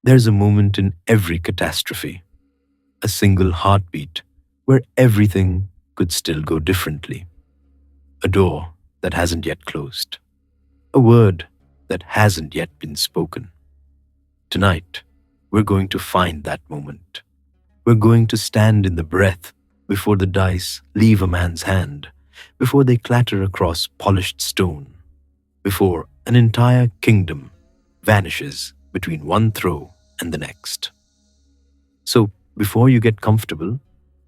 There's a moment in every catastrophe, a single heartbeat where everything could still go differently. A door that hasn't yet closed, a word that hasn't yet been spoken. Tonight, we're going to find that moment. We're going to stand in the breath before the dice leave a man's hand, before they clatter across polished stone, before an entire kingdom vanishes between one throw and the next. So, before you get comfortable,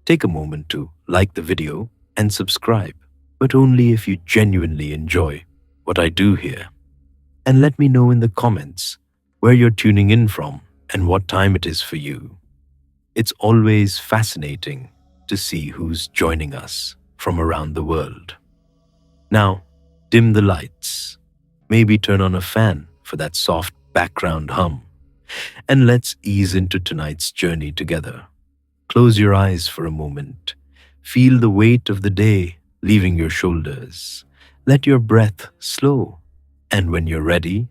take a moment to like the video and subscribe, but only if you genuinely enjoy what I do here. And let me know in the comments where you're tuning in from and what time it is for you. It's always fascinating to see who's joining us from around the world. Now, dim the lights, maybe turn on a fan for that soft background hum, and let's ease into tonight's journey together. Close your eyes for a moment. Feel the weight of the day leaving your shoulders. Let your breath slow. And when you're ready,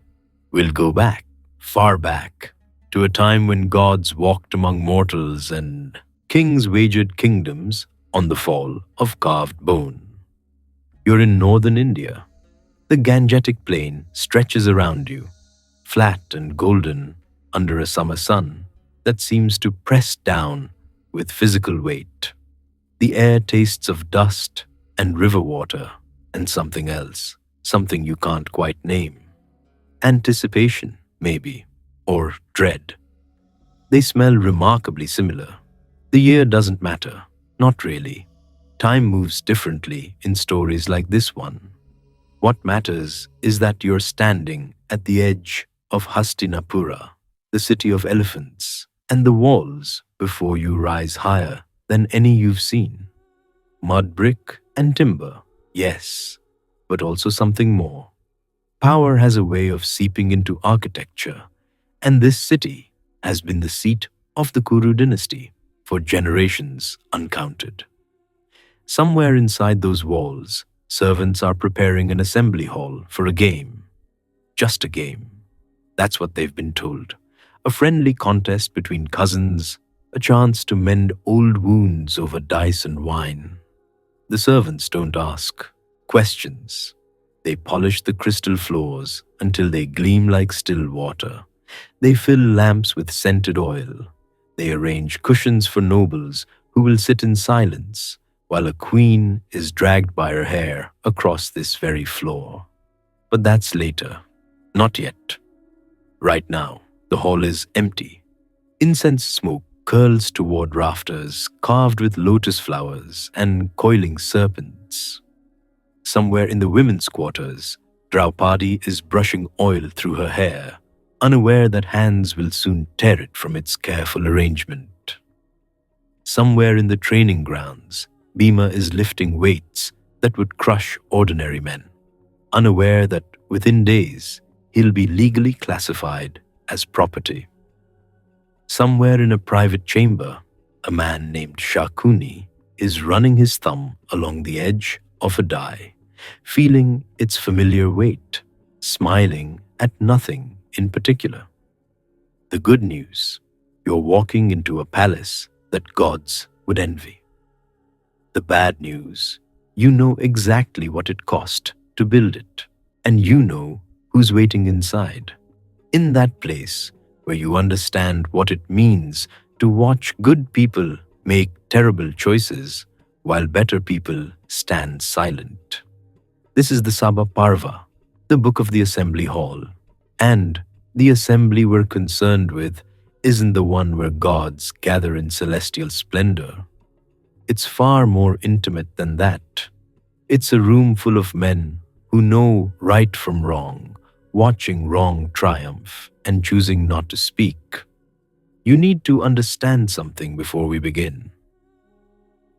we'll go back, far back, to a time when gods walked among mortals and kings wagered kingdoms on the fall of carved bone. You're in northern India. The Gangetic Plain stretches around you, flat and golden under a summer sun that seems to press down with physical weight. The air tastes of dust and river water and something else, something you can't quite name. Anticipation, maybe, or dread. They smell remarkably similar. The year doesn't matter, not really. Time moves differently in stories like this one. What matters is that you're standing at the edge of Hastinapura, the city of elephants, and the walls before you rise higher than any you've seen. Mud brick and timber, yes, but also something more. Power has a way of seeping into architecture, and this city has been the seat of the Kuru dynasty for generations uncounted. Somewhere inside those walls, servants are preparing an assembly hall for a game. Just a game. That's what they've been told. A friendly contest between cousins, a chance to mend old wounds over dice and wine. The servants don't ask questions. They polish the crystal floors until they gleam like still water. They fill lamps with scented oil. They arrange cushions for nobles who will sit in silence while a queen is dragged by her hair across this very floor. But that's later. Not yet. Right now, the hall is empty. Incense smoke curls toward rafters carved with lotus flowers and coiling serpents. Somewhere in the women's quarters, Draupadi is brushing oil through her hair, unaware that hands will soon tear it from its careful arrangement. Somewhere in the training grounds, Bhima is lifting weights that would crush ordinary men, unaware that within days he'll be legally classified as property. Somewhere in a private chamber, a man named Shakuni is running his thumb along the edge of a die, feeling its familiar weight, smiling at nothing in particular. The good news, you're walking into a palace that gods would envy. The bad news, you know exactly what it cost to build it, and you know who's waiting inside. In that place where you understand what it means to watch good people make terrible choices while better people stand silent. This is the Sabha Parva, the book of the assembly hall, and the assembly we're concerned with isn't the one where gods gather in celestial splendor. It's far more intimate than that. It's a room full of men who know right from wrong, watching wrong triumph and choosing not to speak. You need to understand something before we begin.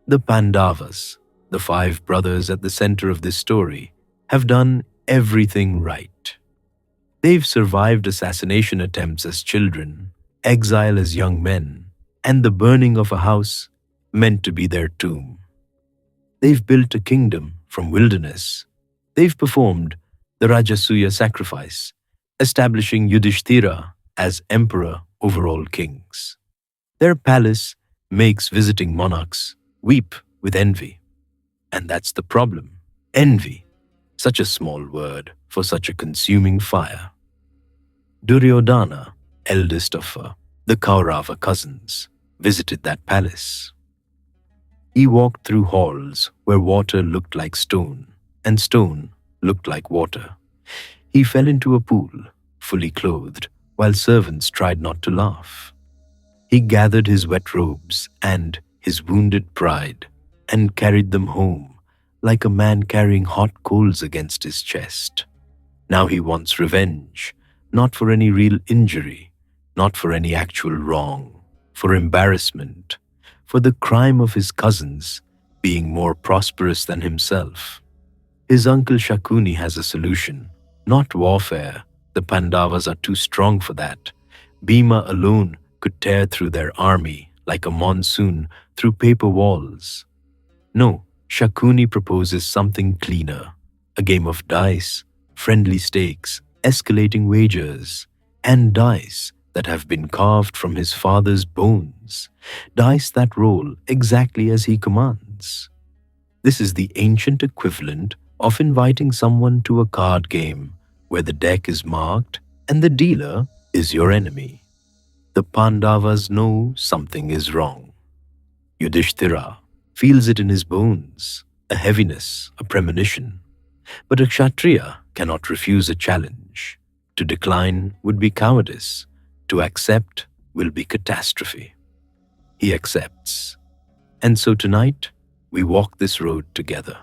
The Pandavas, the 5 brothers at the center of this story, have done everything right. They've survived assassination attempts as children, exile as young men, and the burning of a house meant to be their tomb. They've built a kingdom from wilderness. They've performed the Rajasuya sacrifice, establishing Yudhishthira as emperor over all kings. Their palace makes visiting monarchs weep with envy. And that's the problem. Envy, such a small word for such a consuming fire. Duryodhana, eldest of the Kaurava cousins, visited that palace. He walked through halls where water looked like stone and stone looked like water. He fell into a pool, fully clothed, while servants tried not to laugh. He gathered his wet robes and his wounded pride and carried them home like a man carrying hot coals against his chest. Now he wants revenge, not for any real injury, not for any actual wrong, for embarrassment, for the crime of his cousins being more prosperous than himself. His uncle Shakuni has a solution, not warfare. The Pandavas are too strong for that. Bhima alone could tear through their army like a monsoon through paper walls. No, Shakuni proposes something cleaner, a game of dice, friendly stakes, escalating wagers, and dice that have been carved from his father's bones, dice that roll exactly as he commands. This is the ancient equivalent of inviting someone to a card game where the deck is marked and the dealer is your enemy. The Pandavas know something is wrong. Yudhishthira feels it in his bones, a heaviness, a premonition. But a Kshatriya cannot refuse a challenge. To decline would be cowardice. To accept will be catastrophe. He accepts. And so tonight, we walk this road together.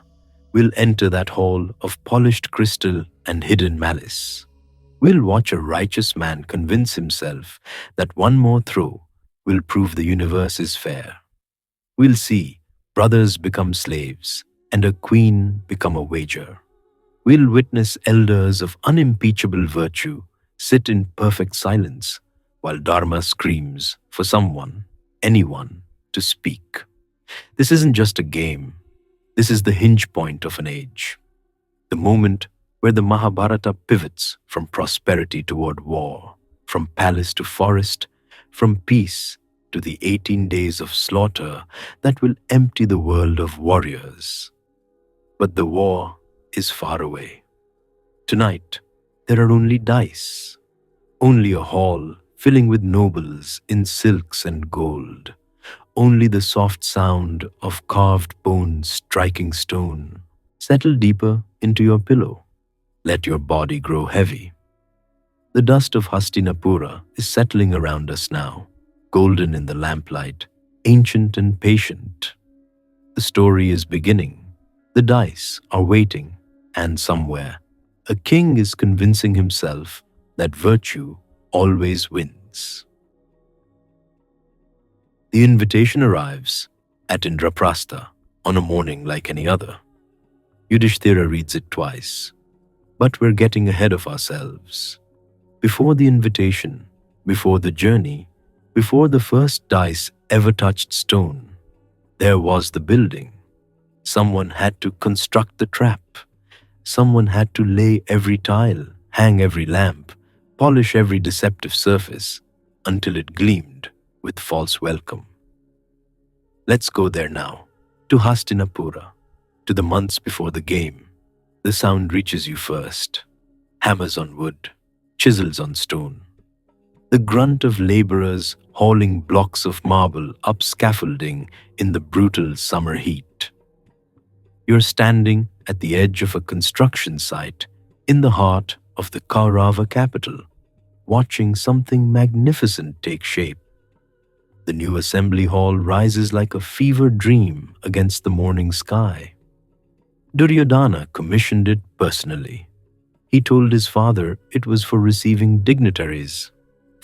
We'll enter that hall of polished crystal and hidden malice. We'll watch a righteous man convince himself that one more throw will prove the universe is fair. We'll see brothers become slaves and a queen become a wager. We'll witness elders of unimpeachable virtue sit in perfect silence while Dharma screams for someone, anyone, to speak. This isn't just a game. This is the hinge point of an age. The moment where the Mahabharata pivots from prosperity toward war, from palace to forest, from peace to the 18 days of slaughter that will empty the world of warriors. But the war is far away. Tonight, there are only dice, only a hall filling with nobles in silks and gold, only the soft sound of carved bones striking stone. Settle deeper into your pillow. Let your body grow heavy. The dust of Hastinapura is settling around us now, golden in the lamplight, ancient and patient. The story is beginning. The dice are waiting, and somewhere, a king is convincing himself that virtue always wins. The invitation arrives at Indraprastha on a morning like any other. Yudhishthira reads it twice. But we're getting ahead of ourselves. Before the invitation, before the journey, before the first dice ever touched stone, there was the building. Someone had to construct the trap. Someone had to lay every tile, hang every lamp, polish every deceptive surface until it gleamed with false welcome. Let's go there now, to Hastinapura, to the months before the game. The sound reaches you first. Hammers on wood, chisels on stone. The grunt of laborers hauling blocks of marble up scaffolding in the brutal summer heat. You're standing at the edge of a construction site in the heart of the Kaurava capital, watching something magnificent take shape. The new assembly hall rises like a fever dream against the morning sky. Duryodhana commissioned it personally. He told his father it was for receiving dignitaries,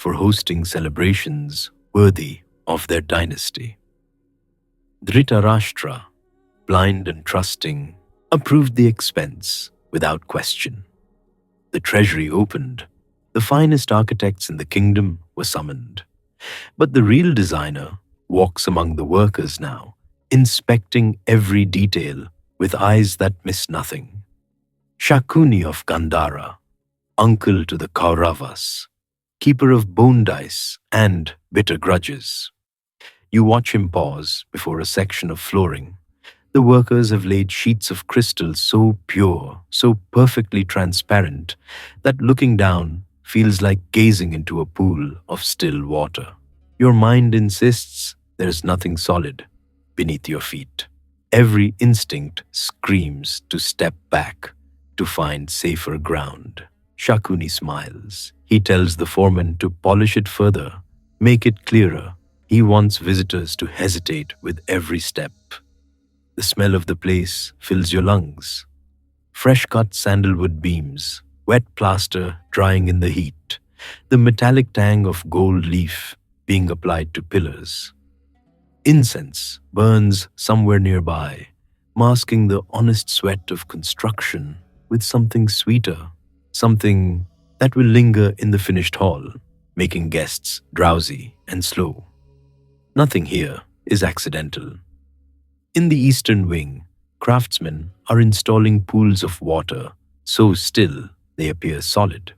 for hosting celebrations worthy of their dynasty. Dhritarashtra, blind and trusting, approved the expense without question. The treasury opened. The finest architects in the kingdom were summoned. But the real designer walks among the workers now, inspecting every detail with eyes that miss nothing. Shakuni of Gandhara, uncle to the Kauravas, keeper of bone dice and bitter grudges. You watch him pause before a section of flooring. The workers have laid sheets of crystal so pure, so perfectly transparent, that looking down feels like gazing into a pool of still water. Your mind insists there's nothing solid beneath your feet. Every instinct screams to step back, to find safer ground. Shakuni smiles. He tells the foreman to polish it further, make it clearer. He wants visitors to hesitate with every step. The smell of the place fills your lungs. Fresh cut sandalwood beams, wet plaster drying in the heat, the metallic tang of gold leaf being applied to pillars. Incense burns somewhere nearby, masking the honest sweat of construction with something sweeter, something that will linger in the finished hall, making guests drowsy and slow. Nothing here is accidental. In the eastern wing, craftsmen are installing pools of water so still they appear solid.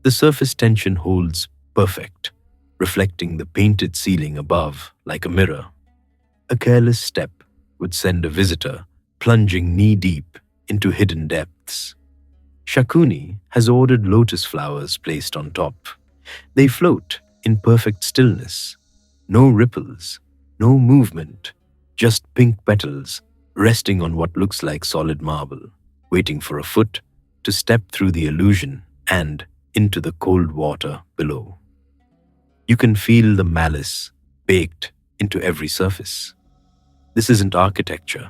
The surface tension holds perfect, reflecting the painted ceiling above like a mirror. A careless step would send a visitor plunging knee-deep into hidden depths. Shakuni has ordered lotus flowers placed on top. They float in perfect stillness. No ripples, no movement, just pink petals resting on what looks like solid marble, waiting for a foot to step through the illusion and into the cold water below. You can feel the malice baked into every surface. This isn't architecture.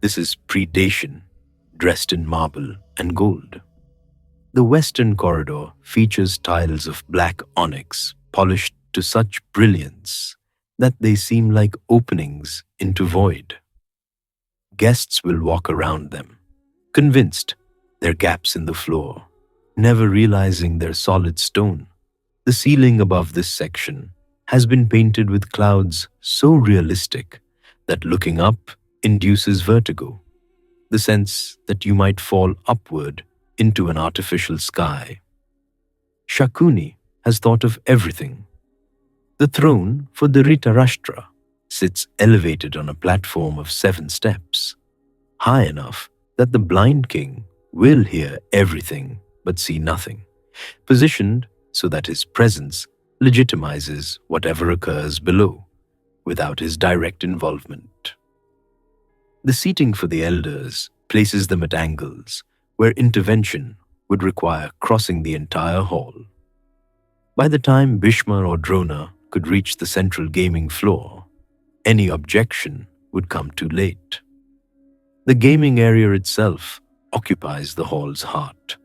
This is predation, dressed in marble and gold. The western corridor features tiles of black onyx polished to such brilliance that they seem like openings into void. Guests will walk around them, convinced they're gaps in the floor, never realizing they're solid stone. The ceiling above this section has been painted with clouds so realistic that looking up induces vertigo, the sense that you might fall upward into an artificial sky. Shakuni has thought of everything. The throne for the Dhritarashtra sits elevated on a platform of 7 steps, high enough that the blind king will hear everything but see nothing, positioned so that his presence legitimizes whatever occurs below, without his direct involvement. The seating for the elders places them at angles where intervention would require crossing the entire hall. By the time Bhishma or Drona could reach the central gaming floor, any objection would come too late. The gaming area itself occupies the hall's heart,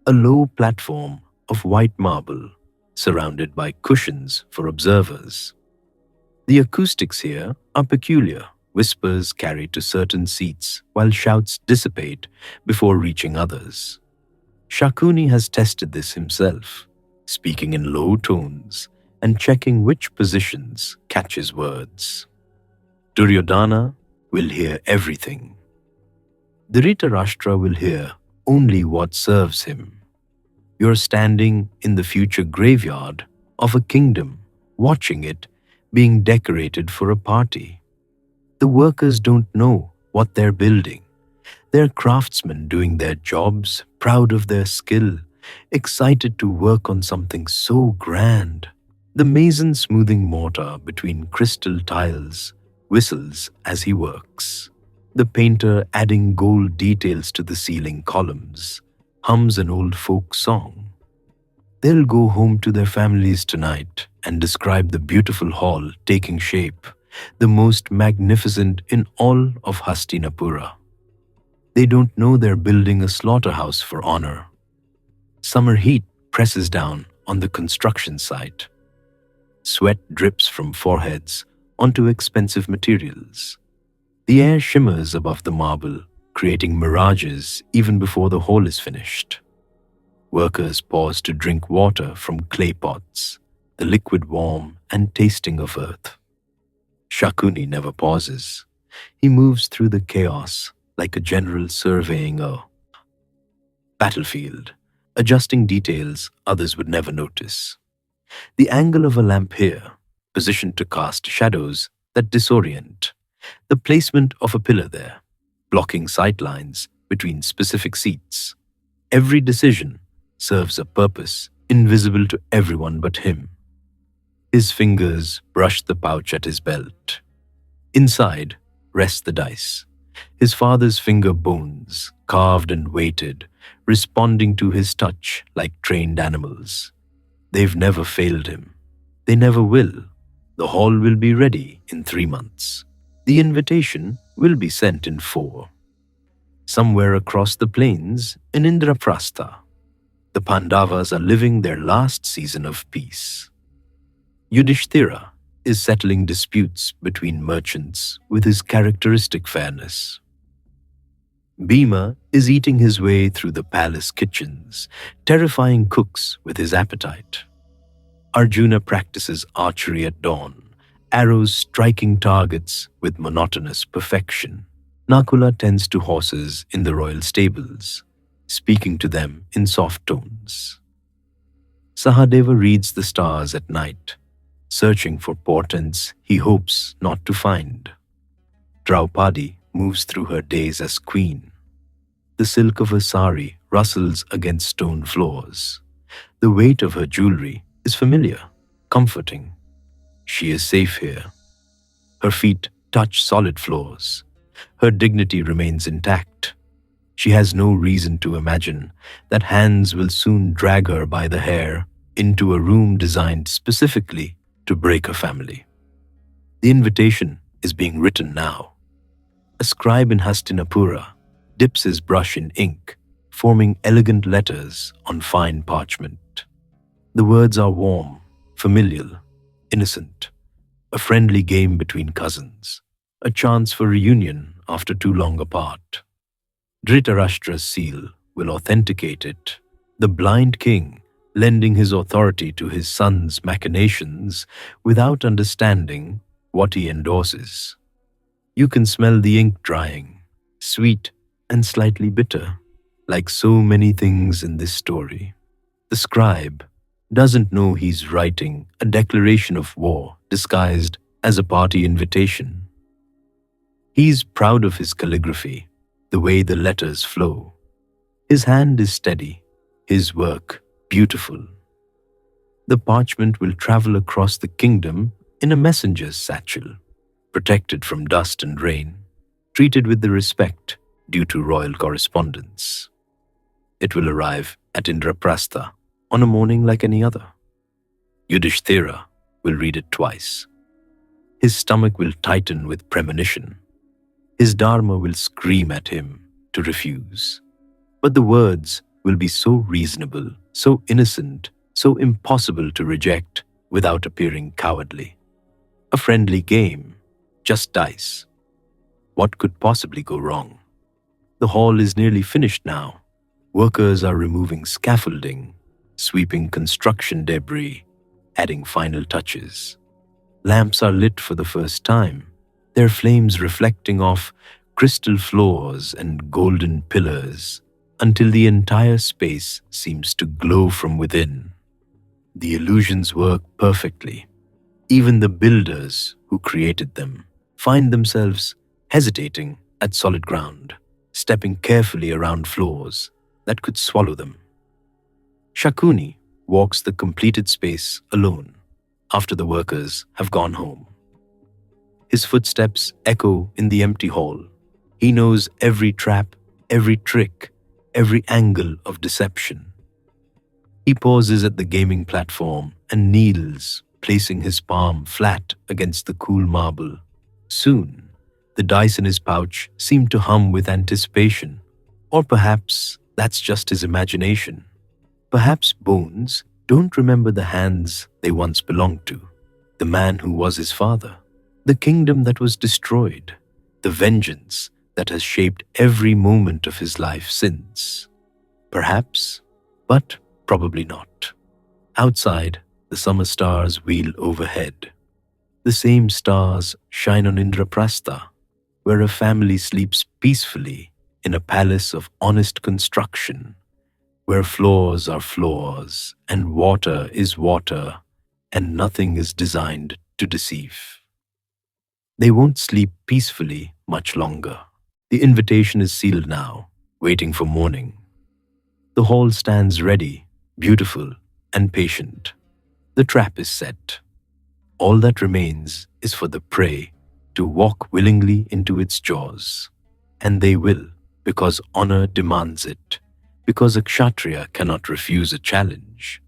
a low platform of white marble surrounded by cushions for observers. The acoustics here are peculiar. Whispers carry to certain seats while shouts dissipate before reaching others. Shakuni has tested this himself, speaking in low tones and checking which positions catch his words. Duryodhana will hear everything. Dhritarashtra will hear only what serves him. You're standing in the future graveyard of a kingdom, watching it being decorated for a party. The workers don't know what they're building. They're craftsmen doing their jobs, proud of their skill, excited to work on something so grand. The mason smoothing mortar between crystal tiles whistles as he works. The painter adding gold details to the ceiling columns hums an old folk song. They'll go home to their families tonight and describe the beautiful hall taking shape, the most magnificent in all of Hastinapura. They don't know they're building a slaughterhouse for honor. Summer heat presses down on the construction site. Sweat drips from foreheads onto expensive materials. The air shimmers above the marble, creating mirages even before the hall is finished. Workers pause to drink water from clay pots, the liquid warm and tasting of earth. Shakuni never pauses. He moves through the chaos like a general surveying a battlefield, adjusting details others would never notice. The angle of a lamp here, positioned to cast shadows that disorient. The placement of a pillar there, blocking sight lines between specific seats. Every decision serves a purpose invisible to everyone but him. His fingers brush the pouch at his belt. Inside rest the dice. His father's finger bones, carved and weighted, responding to his touch like trained animals. They've never failed him. They never will. The hall will be ready in 3 months. The invitation will be sent in 4. Somewhere across the plains in Indraprastha, the Pandavas are living their last season of peace. Yudhishthira is settling disputes between merchants with his characteristic fairness. Bhima is eating his way through the palace kitchens, terrifying cooks with his appetite. Arjuna practices archery at dawn, arrows striking targets with monotonous perfection. Nakula tends to horses in the royal stables, speaking to them in soft tones. Sahadeva reads the stars at night, searching for portents he hopes not to find. Draupadi moves through her days as queen. The silk of her sari rustles against stone floors. The weight of her jewelry is familiar, comforting. She is safe here. Her feet touch solid floors. Her dignity remains intact. She has no reason to imagine that hands will soon drag her by the hair into a room designed specifically to break her family. The invitation is being written now. A scribe in Hastinapura dips his brush in ink, forming elegant letters on fine parchment. The words are warm, familial, innocent, a friendly game between cousins, a chance for reunion after too long apart. Dhritarashtra's seal will authenticate it, the blind king lending his authority to his son's machinations without understanding what he endorses. You can smell the ink drying, sweet and slightly bitter, like so many things in this story. The scribe doesn't know he's writing a declaration of war disguised as a party invitation. He's proud of his calligraphy, the way the letters flow. His hand is steady, his work beautiful. The parchment will travel across the kingdom in a messenger's satchel, protected from dust and rain, treated with the respect due to royal correspondence. It will arrive at Indraprastha on a morning like any other. Yudhishthira will read it twice. His stomach will tighten with premonition. His dharma will scream at him to refuse. But the words will be so reasonable, so innocent, so impossible to reject without appearing cowardly. A friendly game, just dice. What could possibly go wrong? The hall is nearly finished now. Workers are removing scaffolding, sweeping construction debris, adding final touches. Lamps are lit for the first time, their flames reflecting off crystal floors and golden pillars until the entire space seems to glow from within. The illusions work perfectly. Even the builders who created them find themselves hesitating at solid ground, stepping carefully around floors that could swallow them. Shakuni walks the completed space alone after the workers have gone home. His footsteps echo in the empty hall. He knows every trap, every trick, every angle of deception. He pauses at the gaming platform and kneels, placing his palm flat against the cool marble. Soon, the dice in his pouch seem to hum with anticipation. Or perhaps that's just his imagination. Perhaps Boons don't remember the hands they once belonged to, the man who was his father, the kingdom that was destroyed, the vengeance that has shaped every moment of his life since. Perhaps, but probably not. Outside, the summer stars wheel overhead. The same stars shine on Indraprastha, where a family sleeps peacefully in a palace of honest construction, where floors are floors and water is water and nothing is designed to deceive. They won't sleep peacefully much longer. The invitation is sealed now, waiting for morning. The hall stands ready, beautiful and patient. The trap is set. All that remains is for the prey to walk willingly into its jaws. And they will, because honor demands it, because a kshatriya cannot refuse a challenge,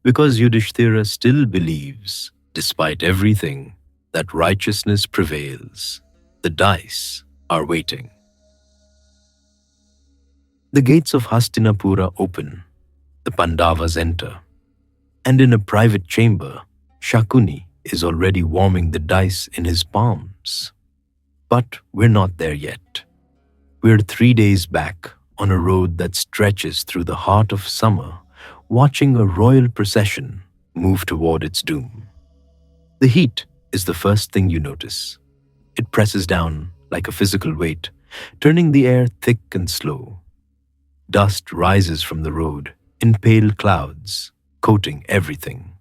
because Yudhishthira still believes, despite everything, that righteousness prevails. The dice are waiting. The gates of Hastinapura open, the Pandavas enter, and in a private chamber, Shakuni is already warming the dice in his palms. But we're not there yet. We're 3 days back on a road that stretches through the heart of summer, watching a royal procession move toward its doom. The heat is the first thing you notice. It presses down like a physical weight, turning the air thick and slow. Dust rises from the road in pale clouds, coating everything.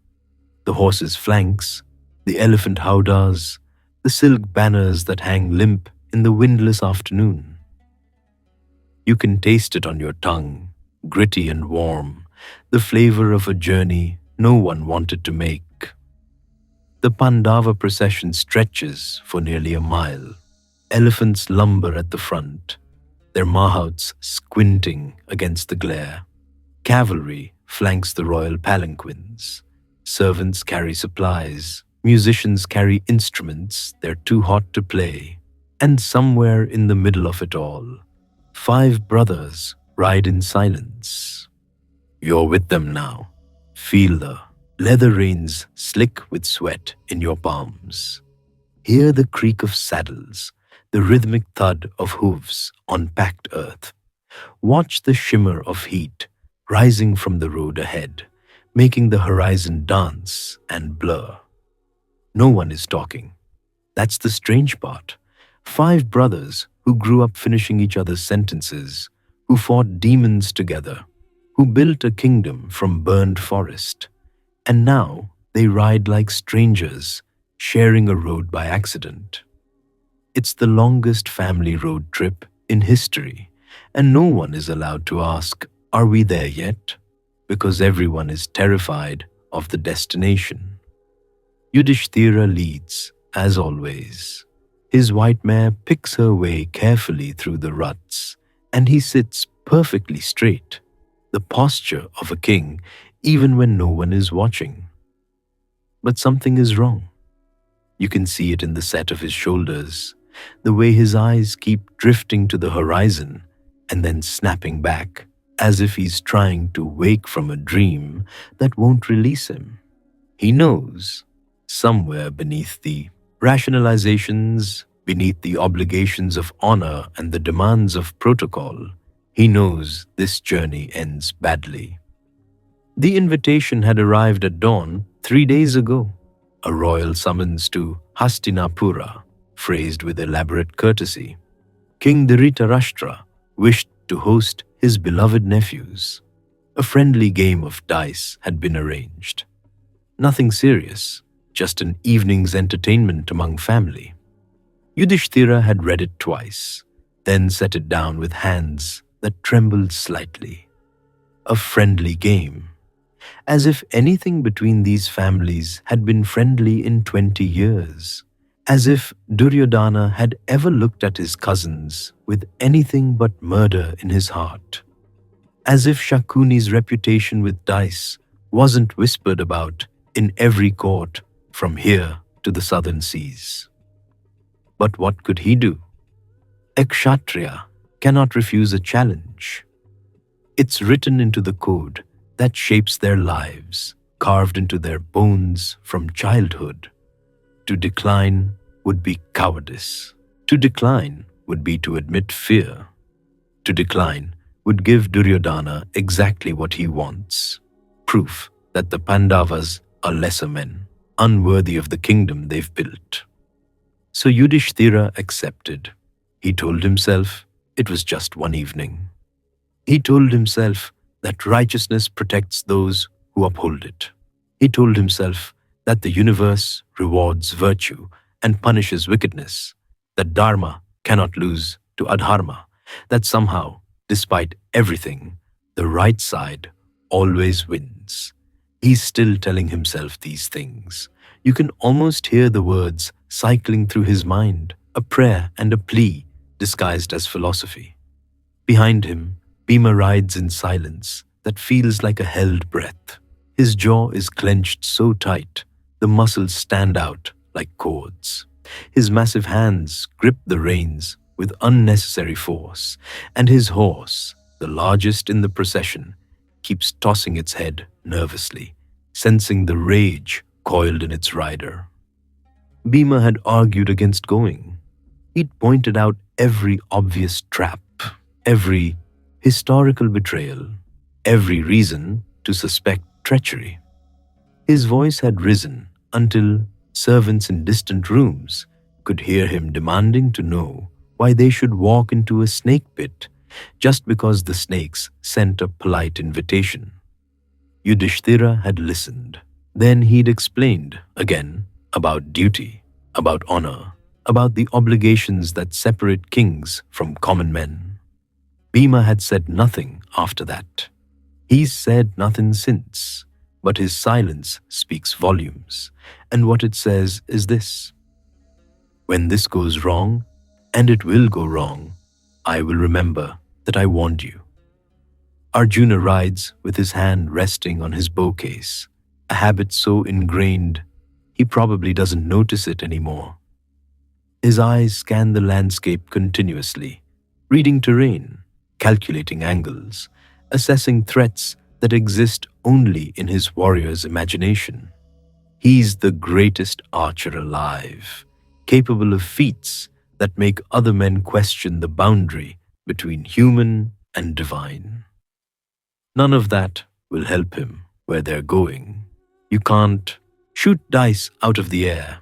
The horses' flanks, the elephant howdahs, the silk banners that hang limp in the windless afternoon. You can taste it on your tongue, gritty and warm, the flavor of a journey no one wanted to make. The Pandava procession stretches for nearly a mile. Elephants lumber at the front, their mahouts squinting against the glare. Cavalry flanks the royal palanquins. Servants carry supplies. Musicians carry instruments they're too hot to play. And somewhere in the middle of it all, 5 brothers ride in silence. You're with them now. Feel the leather reins slick with sweat in your palms. Hear the creak of saddles, the rhythmic thud of hooves on packed earth. Watch the shimmer of heat rising from the road ahead, making the horizon dance and blur. No one is talking. That's the strange part. 5 brothers who grew up finishing each other's sentences, who fought demons together, who built a kingdom from burned forest. And now they ride like strangers, sharing a road by accident. It's the longest family road trip in history, and no one is allowed to ask, "Are we there yet?" because everyone is terrified of the destination. Yudhishthira leads, as always. His white mare picks her way carefully through the ruts, and he sits perfectly straight, the posture of a king even when no one is watching. But something is wrong. You can see it in the set of his shoulders, the way his eyes keep drifting to the horizon and then snapping back, as if he's trying to wake from a dream that won't release him. He knows, somewhere beneath the rationalizations, beneath the obligations of honor and the demands of protocol, he knows this journey ends badly. The invitation had arrived at dawn 3 days ago, a royal summons to Hastinapura, phrased with elaborate courtesy. King Dhritarashtra wished to host his beloved nephews. A friendly game of dice had been arranged. Nothing serious, just an evening's entertainment among family. Yudhishthira had read it twice, then set it down with hands that trembled slightly. A friendly game, as if anything between these families had been friendly in 20 years, as if Duryodhana had ever looked at his cousins with anything but murder in his heart, as if Shakuni's reputation with dice wasn't whispered about in every court from here to the southern seas. But what could he do? A kshatriya cannot refuse a challenge. It's written into the code that shapes their lives, carved into their bones from childhood. To decline would be cowardice. To decline would be to admit fear. To decline would give Duryodhana exactly what he wants, proof that the Pandavas are lesser men, unworthy of the kingdom they've built. So Yudhishthira accepted. He told himself it was just one evening. He told himself that righteousness protects those who uphold it. He told himself that the universe rewards virtue and punishes wickedness, that dharma cannot lose to adharma, that somehow, despite everything, the right side always wins. He's still telling himself these things. You can almost hear the words cycling through his mind, a prayer and a plea disguised as philosophy. Behind him, Bhima rides in silence that feels like a held breath. His jaw is clenched so tight, the muscles stand out like cords. His massive hands grip the reins with unnecessary force, and his horse, the largest in the procession, keeps tossing its head nervously, sensing the rage coiled in its rider. Bhima had argued against going. He'd pointed out every obvious trap, every historical betrayal, every reason to suspect treachery. His voice had risen until servants in distant rooms could hear him demanding to know why they should walk into a snake pit just because the snakes sent a polite invitation. Yudhishthira had listened. Then he'd explained again about duty, about honor, about the obligations that separate kings from common men. Bhima had said nothing after that. He's said nothing since, but his silence speaks volumes, and what it says is this: when this goes wrong, and it will go wrong, I will remember that I warned you. Arjuna rides with his hand resting on his bow case, a habit so ingrained he probably doesn't notice it anymore. His eyes scan the landscape continuously, reading terrain, calculating angles, assessing threats that exist only in his warrior's imagination. He's the greatest archer alive, capable of feats that make other men question the boundary between human and divine. None of that will help him where they're going. You can't shoot dice out of the air.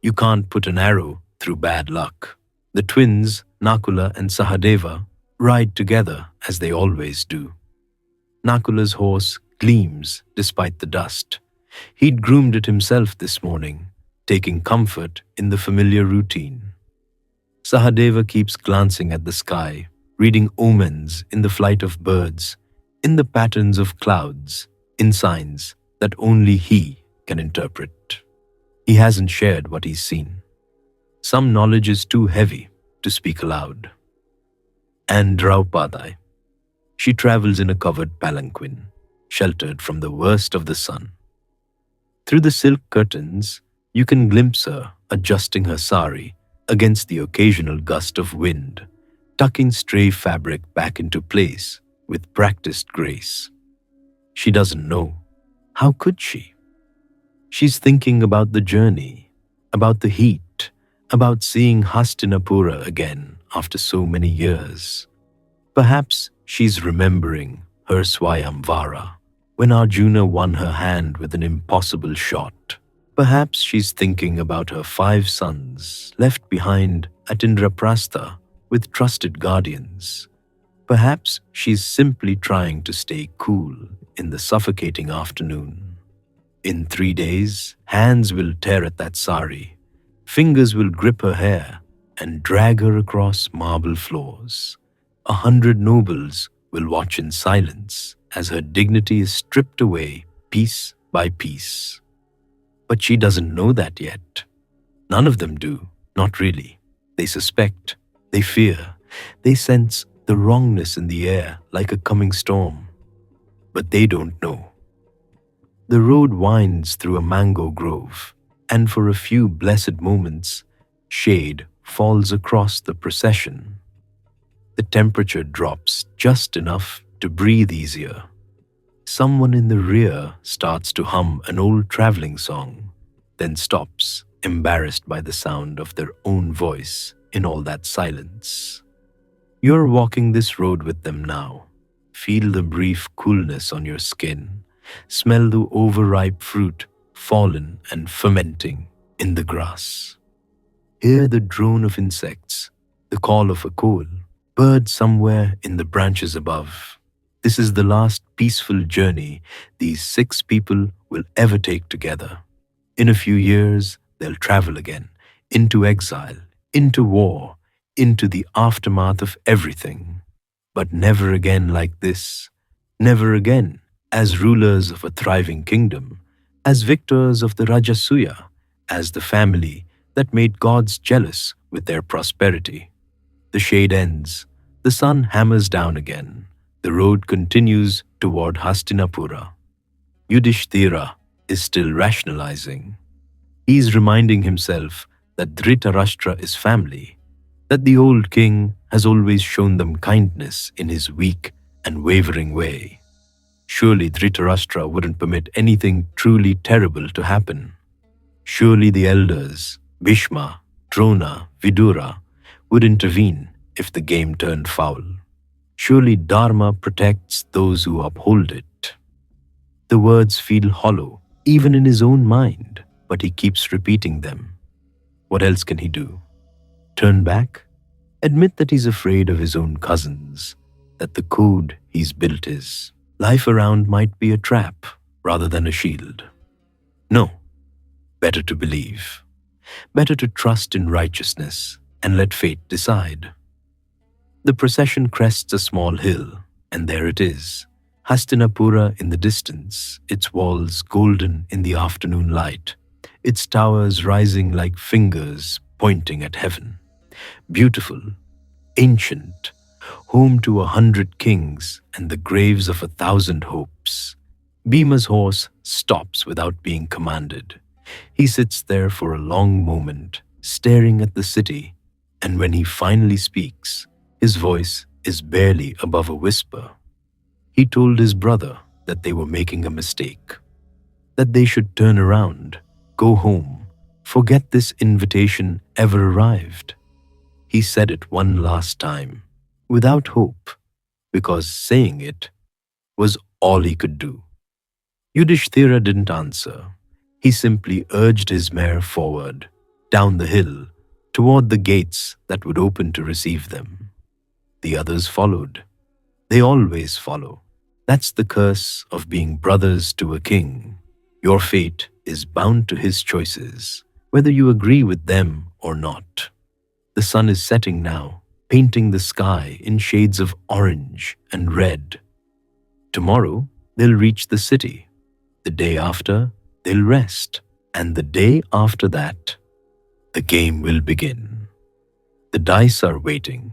You can't put an arrow through bad luck. The twins, Nakula and Sahadeva, ride together as they always do. Nakula's horse gleams despite the dust. He'd groomed it himself this morning, taking comfort in the familiar routine. Sahadeva keeps glancing at the sky, reading omens in the flight of birds, in the patterns of clouds, in signs that only he can interpret. He hasn't shared what he's seen. Some knowledge is too heavy to speak aloud. And Draupadi. She travels in a covered palanquin, sheltered from the worst of the sun. Through the silk curtains, you can glimpse her adjusting her sari against the occasional gust of wind, tucking stray fabric back into place with practiced grace. She doesn't know. How could she? She's thinking about the journey, about the heat, about seeing Hastinapura again after so many years. Perhaps she's remembering her Swayamvara, when Arjuna won her hand with an impossible shot. Perhaps she's thinking about her 5 sons left behind at Indraprastha with trusted guardians. Perhaps she's simply trying to stay cool in the suffocating afternoon. In 3 days, hands will tear at that sari, fingers will grip her hair and drag her across marble floors. 100 nobles will watch in silence as her dignity is stripped away piece by piece. But she doesn't know that yet. None of them do, not really. They suspect, they fear, they sense the wrongness in the air like a coming storm. But they don't know. The road winds through a mango grove, and for a few blessed moments, shade falls across the procession. The temperature drops just enough to breathe easier. Someone in the rear starts to hum an old traveling song, then stops, embarrassed by the sound of their own voice in all that silence. You're walking this road with them now. Feel the brief coolness on your skin. Smell the overripe fruit fallen and fermenting in the grass. Hear the drone of insects, the call of a koel, bird somewhere in the branches above. This is the last peaceful journey these 6 people will ever take together. In a few years, they'll travel again, into exile, into war, into the aftermath of everything. But never again like this. Never again as rulers of a thriving kingdom, as victors of the Rajasuya, as the family that made gods jealous with their prosperity. The shade ends, the sun hammers down again, the road continues toward Hastinapura. Yudhishthira is still rationalizing. He's reminding himself that Dhritarashtra is family, that the old king has always shown them kindness in his weak and wavering way. Surely Dhritarashtra wouldn't permit anything truly terrible to happen. Surely the elders, Bhishma, Drona, Vidura, would intervene if the game turned foul. Surely Dharma protects those who uphold it. The words feel hollow, even in his own mind, but he keeps repeating them. What else can he do? Turn back? Admit that he's afraid of his own cousins, that the code he's built is. Life around might be a trap rather than a shield. No, better to believe. Better to trust in righteousness and let fate decide. The procession crests a small hill, and there it is, Hastinapura in the distance, its walls golden in the afternoon light, its towers rising like fingers pointing at heaven. Beautiful, ancient, home to 100 kings and the graves of 1,000 hopes. Bhima's horse stops without being commanded. He sits there for a long moment, staring at the city, and when he finally speaks, his voice is barely above a whisper. He told his brother that they were making a mistake, that they should turn around, go home, forget this invitation ever arrived. He said it one last time, without hope, because saying it was all he could do. Yudhishthira didn't answer. He simply urged his mare forward, down the hill, toward the gates that would open to receive them. The others followed. They always follow. That's the curse of being brothers to a king. Your fate is bound to his choices, whether you agree with them or not. The sun is setting now, painting the sky in shades of orange and red. Tomorrow, they'll reach the city. The day after, they'll rest. And the day after that, the game will begin. The dice are waiting.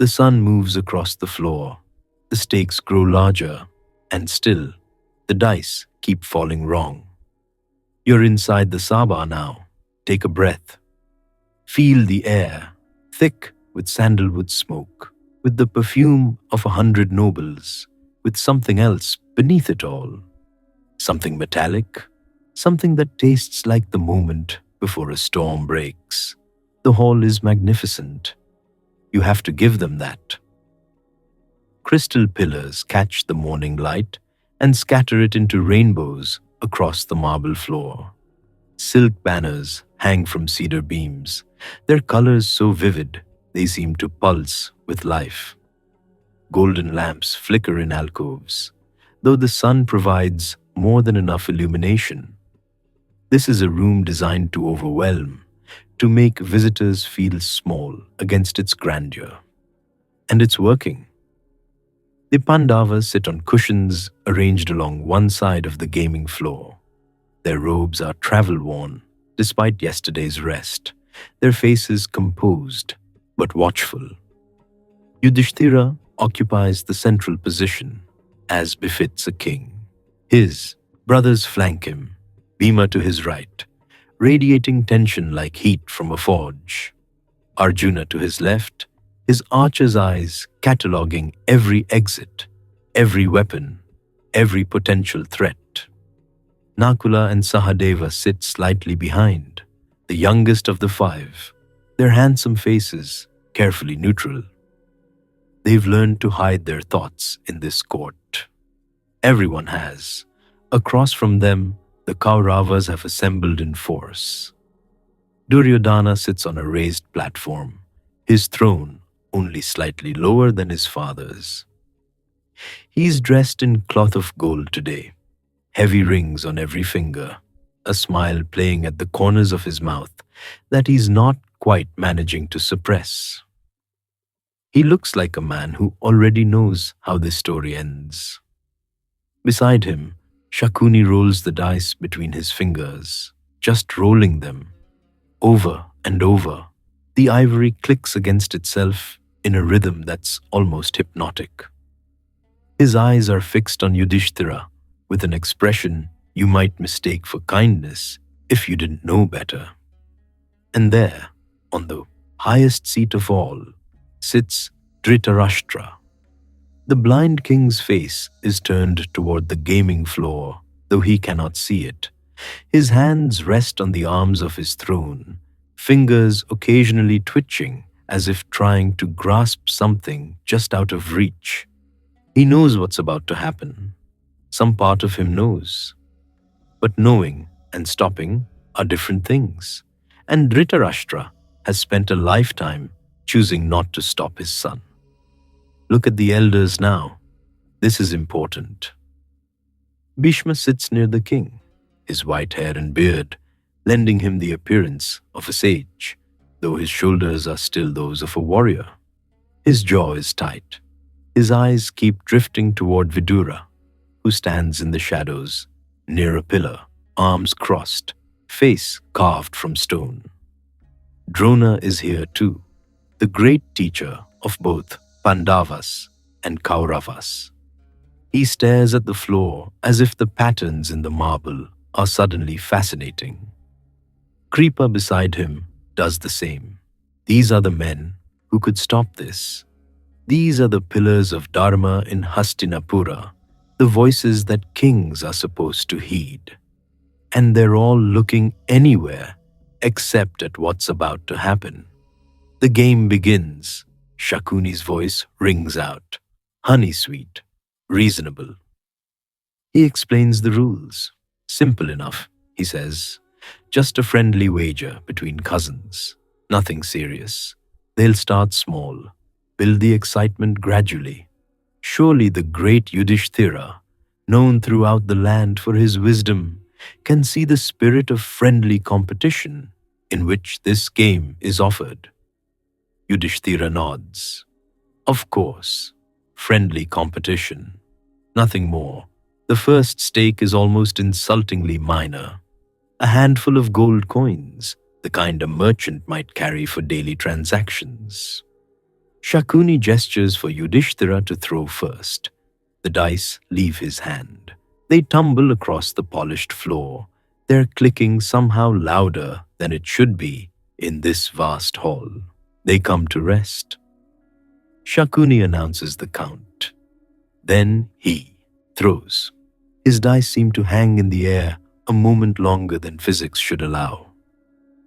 The sun moves across the floor. The stakes grow larger, and still, the dice keep falling wrong. You're inside the Sabha now. Take a breath. Feel the air, thick with sandalwood smoke, with the perfume of 100 nobles, with something else beneath it all. Something metallic, something that tastes like the moment before a storm breaks. The hall is magnificent. You have to give them that. Crystal pillars catch the morning light and scatter it into rainbows across the marble floor. Silk banners hang from cedar beams, their colors so vivid they seem to pulse with life. Golden lamps flicker in alcoves, though the sun provides more than enough illumination. This is a room designed to overwhelm, to make visitors feel small against its grandeur. And it's working. The Pandavas sit on cushions arranged along one side of the gaming floor. Their robes are travel-worn, despite yesterday's rest, their faces composed but watchful. Yudhishthira occupies the central position, as befits a king. His brothers flank him, Bhima to his right, radiating tension like heat from a forge. Arjuna to his left, his archer's eyes cataloguing every exit, every weapon, every potential threat. Nakula and Sahadeva sit slightly behind, the youngest of the five, their handsome faces carefully neutral. They've learned to hide their thoughts in this court. Everyone has. Across from them, the Kauravas have assembled in force. Duryodhana sits on a raised platform, his throne only slightly lower than his father's. He's dressed in cloth of gold today, heavy rings on every finger, a smile playing at the corners of his mouth that he's not quite managing to suppress. He looks like a man who already knows how this story ends. Beside him, Shakuni rolls the dice between his fingers, just rolling them over and over. The ivory clicks against itself in a rhythm that's almost hypnotic. His eyes are fixed on Yudhishthira with an expression you might mistake for kindness if you didn't know better. And there, on the highest seat of all, sits Dhritarashtra. The blind king's face is turned toward the gaming floor, though he cannot see it. His hands rest on the arms of his throne, fingers occasionally twitching as if trying to grasp something just out of reach. He knows what's about to happen. Some part of him knows. But knowing and stopping are different things. And Dhritarashtra has spent a lifetime choosing not to stop his son. Look at the elders now. This is important. Bhishma sits near the king, his white hair and beard lending him the appearance of a sage, though his shoulders are still those of a warrior. His jaw is tight. His eyes keep drifting toward Vidura, who stands in the shadows, near a pillar, arms crossed, face carved from stone. Drona is here too, the great teacher of both Pandavas and Kauravas. He stares at the floor as if the patterns in the marble are suddenly fascinating. Kripa beside him does the same. These are the men who could stop this. These are the pillars of Dharma in Hastinapura, the voices that kings are supposed to heed. And they're all looking anywhere except at what's about to happen. The game begins. Shakuni's voice rings out. Honey sweet, reasonable. He explains the rules. Simple enough, he says. Just a friendly wager between cousins. Nothing serious. They'll start small, build the excitement gradually. Surely the great Yudhishthira, known throughout the land for his wisdom, can see the spirit of friendly competition in which this game is offered. Yudhishthira nods. Of course, friendly competition. Nothing more. The first stake is almost insultingly minor. A handful of gold coins, the kind a merchant might carry for daily transactions. Shakuni gestures for Yudhishthira to throw first. The dice leave his hand. They tumble across the polished floor, their clicking somehow louder than it should be in this vast hall. They come to rest. Shakuni announces the count. Then he throws. His dice seem to hang in the air a moment longer than physics should allow.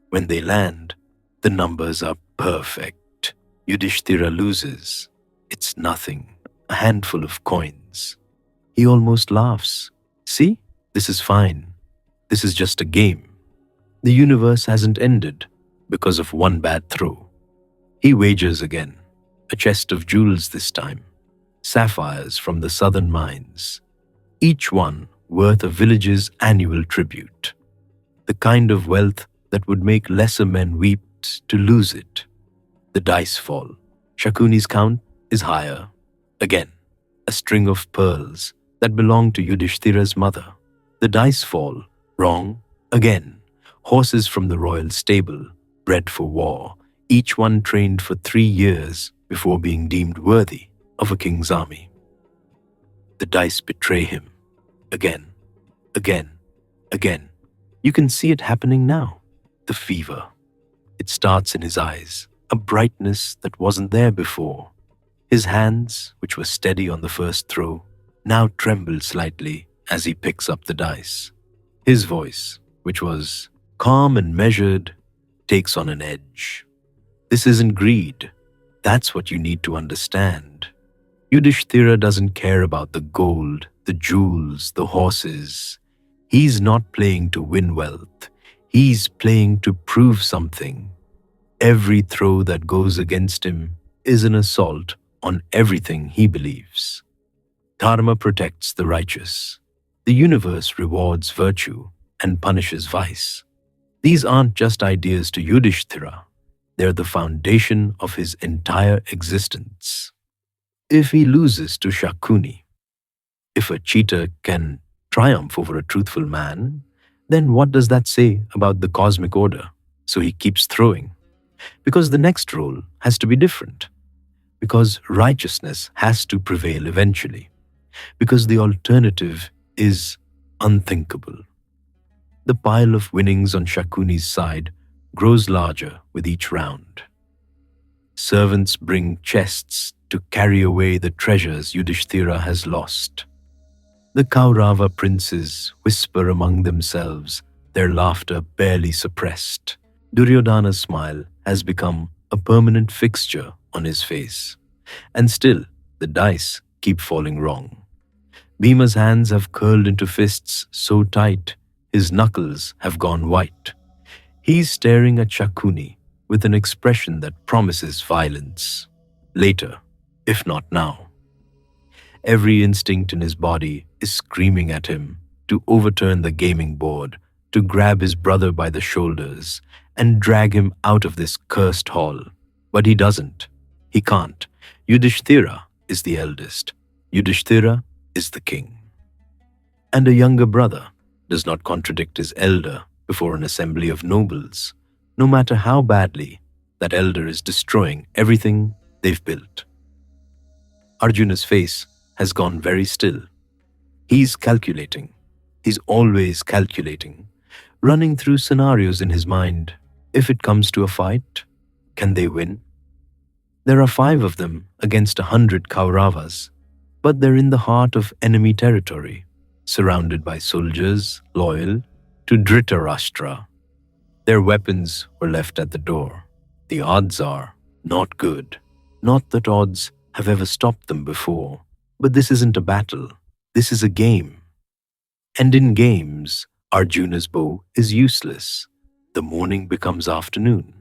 When they land, the numbers are perfect. Yudhishthira loses. It's nothing, a handful of coins. He almost laughs. See, this is fine. This is just a game. The universe hasn't ended because of one bad throw. He wagers again, a chest of jewels this time, sapphires from the southern mines, each one worth a village's annual tribute, the kind of wealth that would make lesser men weep to lose it. The dice fall. Shakuni's count is higher. Again, a string of pearls that belonged to Yudhishthira's mother. The dice fall. Wrong. Again, horses from the royal stable, bred for war, each one trained for 3 years before being deemed worthy of a king's army. The dice betray him. Again, again, again. You can see it happening now. The fever. It starts in his eyes, a brightness that wasn't there before. His hands, which were steady on the first throw, now tremble slightly as he picks up the dice. His voice, which was calm and measured, takes on an edge. This isn't greed. That's what you need to understand. Yudhishthira doesn't care about the gold, the jewels, the horses. He's not playing to win wealth. He's playing to prove something. Every throw that goes against him is an assault on everything he believes. Dharma protects the righteous. The universe rewards virtue and punishes vice. These aren't just ideas to Yudhishthira, they're the foundation of his entire existence. If he loses to Shakuni, if a cheater can triumph over a truthful man, then what does that say about the cosmic order? So he keeps throwing. Because the next role has to be different. Because righteousness has to prevail eventually. Because the alternative is unthinkable. The pile of winnings on Shakuni's side grows larger with each round. Servants bring chests to carry away the treasures Yudhishthira has lost. The Kaurava princes whisper among themselves, their laughter barely suppressed. Duryodhana's smile has become a permanent fixture on his face. And still, the dice keep falling wrong. Bhima's hands have curled into fists so tight, his knuckles have gone white. He's staring at Shakuni with an expression that promises violence. Later, if not now. Every instinct in his body is screaming at him to overturn the gaming board, to grab his brother by the shoulders and drag him out of this cursed hall. But he doesn't. He can't. Yudhishthira is the eldest. Yudhishthira is the king. And a younger brother does not contradict his elder before an assembly of nobles, no matter how badly that elder is destroying everything they've built. Arjuna's face has gone very still. He's calculating. He's always calculating, running through scenarios in his mind. If it comes to a fight, can they win? There are 5 of them against 100 Kauravas, but they're in the heart of enemy territory, surrounded by soldiers loyal to Dhritarashtra. Their weapons were left at the door. The odds are not good. Not that odds have ever stopped them before, but this isn't a battle. This is a game. And in games, Arjuna's bow is useless. The morning becomes afternoon.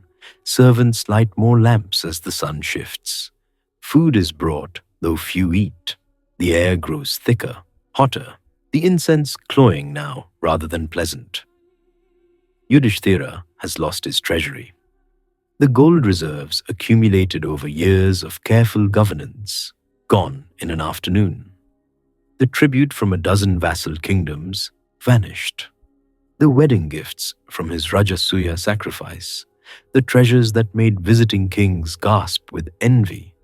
Servants light more lamps as the sun shifts. Food is brought, though few eat. The air grows thicker, hotter, the incense cloying now rather than pleasant. Yudhishthira has lost his treasury. The gold reserves accumulated over years of careful governance, gone in an afternoon. The tribute from a dozen vassal kingdoms vanished. The wedding gifts from his Rajasuya sacrifice, the treasures that made visiting kings gasp with envy,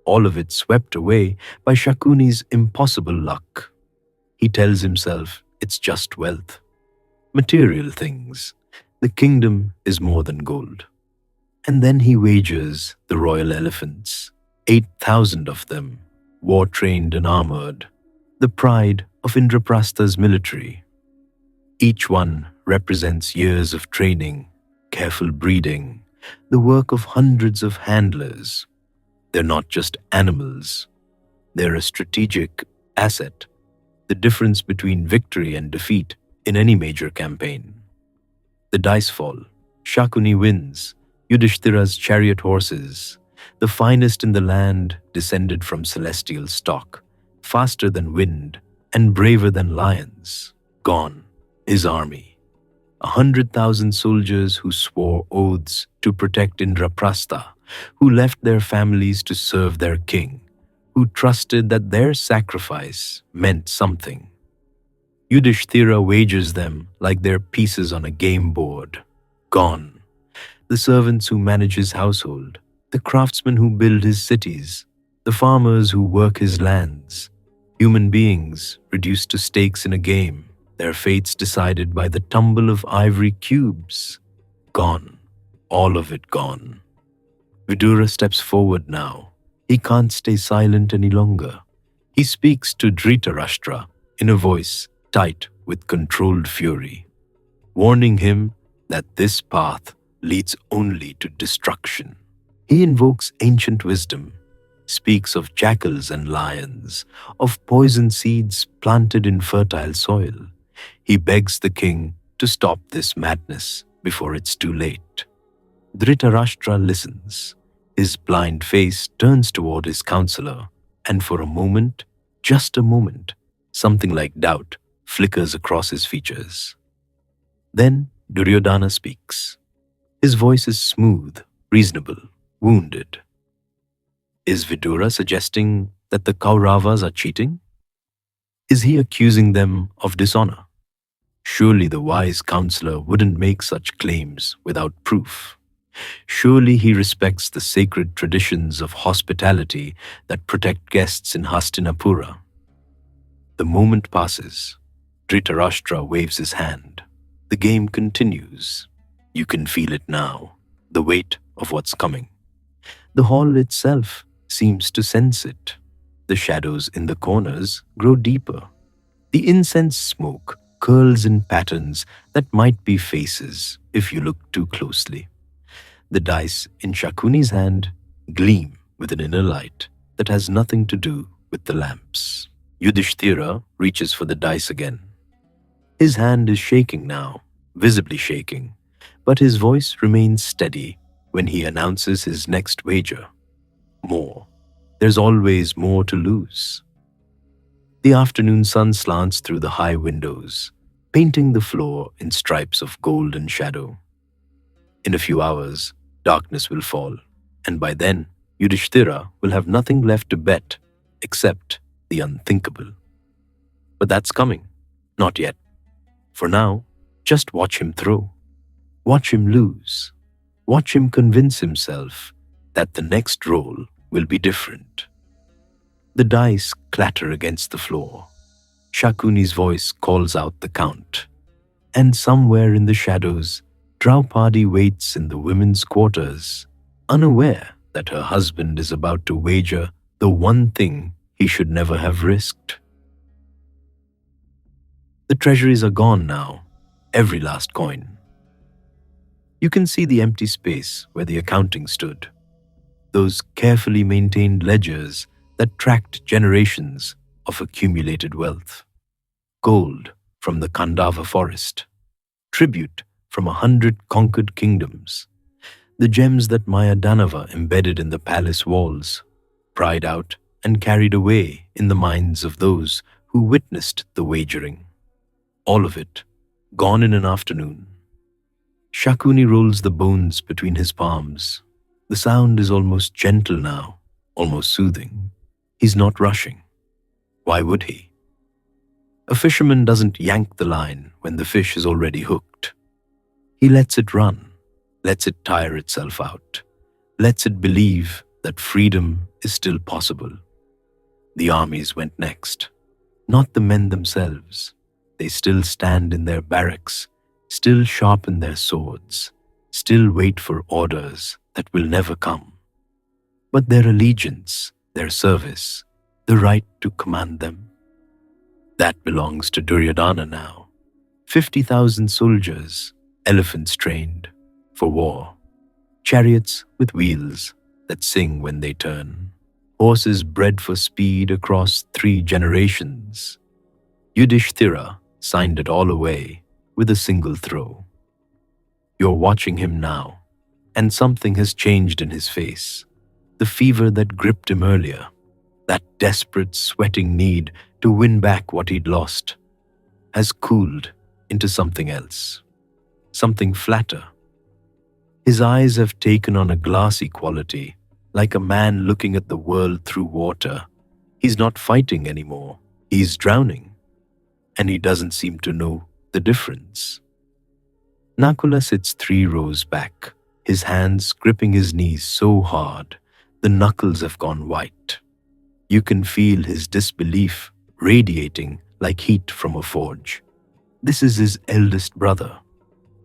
all of it swept away by Shakuni's impossible luck. He tells himself it's just wealth, material things. The kingdom is more than gold. And then he wagers the royal elephants, 8,000 of them, war-trained and armored, the pride of Indraprastha's military. Each one represents years of training, careful breeding, the work of hundreds of handlers. They're not just animals. They're a strategic asset, the difference between victory and defeat in any major campaign. The dice fall. Shakuni wins. Yudhishthira's chariot horses, the finest in the land, descended from celestial stock, faster than wind and braver than lions. Gone, his army. 100,000 soldiers who swore oaths to protect Indraprastha, who left their families to serve their king, who trusted that their sacrifice meant something. Yudhishthira wagers them like they're pieces on a game board. Gone. The servants who manage his household, the craftsmen who build his cities, the farmers who work his lands, human beings reduced to stakes in a game, their fates decided by the tumble of ivory cubes. Gone. All of it gone. Vidura steps forward now. He can't stay silent any longer. He speaks to Dhritarashtra in a voice tight with controlled fury, warning him that this path leads only to destruction. He invokes ancient wisdom, speaks of jackals and lions, of poison seeds planted in fertile soil. He begs the king to stop this madness before it's too late. Dhritarashtra listens. His blind face turns toward his counselor, and for a moment, just a moment, something like doubt flickers across his features. Then Duryodhana speaks. His voice is smooth, reasonable, wounded. Is Vidura suggesting that the Kauravas are cheating? Is he accusing them of dishonor? Surely the wise counselor wouldn't make such claims without proof. Surely he respects the sacred traditions of hospitality that protect guests in Hastinapura. The moment passes. Dhritarashtra waves his hand. The game continues. You can feel it now, the weight of what's coming. The hall itself seems to sense it. The shadows in the corners grow deeper. The incense smoke curls in patterns that might be faces if you look too closely. The dice in Shakuni's hand gleam with an inner light that has nothing to do with the lamps. Yudhishthira reaches for the dice again. His hand is shaking now, visibly shaking, but his voice remains steady when he announces his next wager. More. There's always more to lose. The afternoon sun slants through the high windows, painting the floor in stripes of gold and shadow. In a few hours, darkness will fall, and by then, Yudhishthira will have nothing left to bet except the unthinkable. But that's coming. Not yet. For now, just watch him throw. Watch him lose. Watch him convince himself that the next roll will be different. The dice clatter against the floor. Shakuni's voice calls out the count. And somewhere in the shadows, Draupadi waits in the women's quarters, unaware that her husband is about to wager the one thing he should never have risked. The treasuries are gone now, every last coin. You can see the empty space where the accounting stood, those carefully maintained ledgers that tracked generations of accumulated wealth. Gold from the Kandava forest, tribute from 100 conquered kingdoms, the gems that Mayadanava embedded in the palace walls, pried out and carried away in the minds of those who witnessed the wagering. All of it gone in an afternoon. Shakuni rolls the bones between his palms. The sound is almost gentle now, almost soothing. He's not rushing. Why would he? A fisherman doesn't yank the line when the fish is already hooked. He lets it run, lets it tire itself out, lets it believe that freedom is still possible. The armies went next, not the men themselves. They still stand in their barracks, still sharpen their swords, still wait for orders that will never come. But their allegiance, their service, the right to command them, that belongs to Duryodhana now. 50,000 soldiers, elephants trained for war, chariots with wheels that sing when they turn, horses bred for speed across 3 generations. Yudhishthira signed it all away with a single throw. You're watching him now, and something has changed in his face. The fever that gripped him earlier, that desperate, sweating need to win back what he'd lost, has cooled into something else, something flatter. His eyes have taken on a glassy quality, like a man looking at the world through water. He's not fighting anymore, he's drowning, and he doesn't seem to know the difference. Nakula sits 3 rows back, his hands gripping his knees so hard, the knuckles have gone white. You can feel his disbelief radiating like heat from a forge. This is his eldest brother.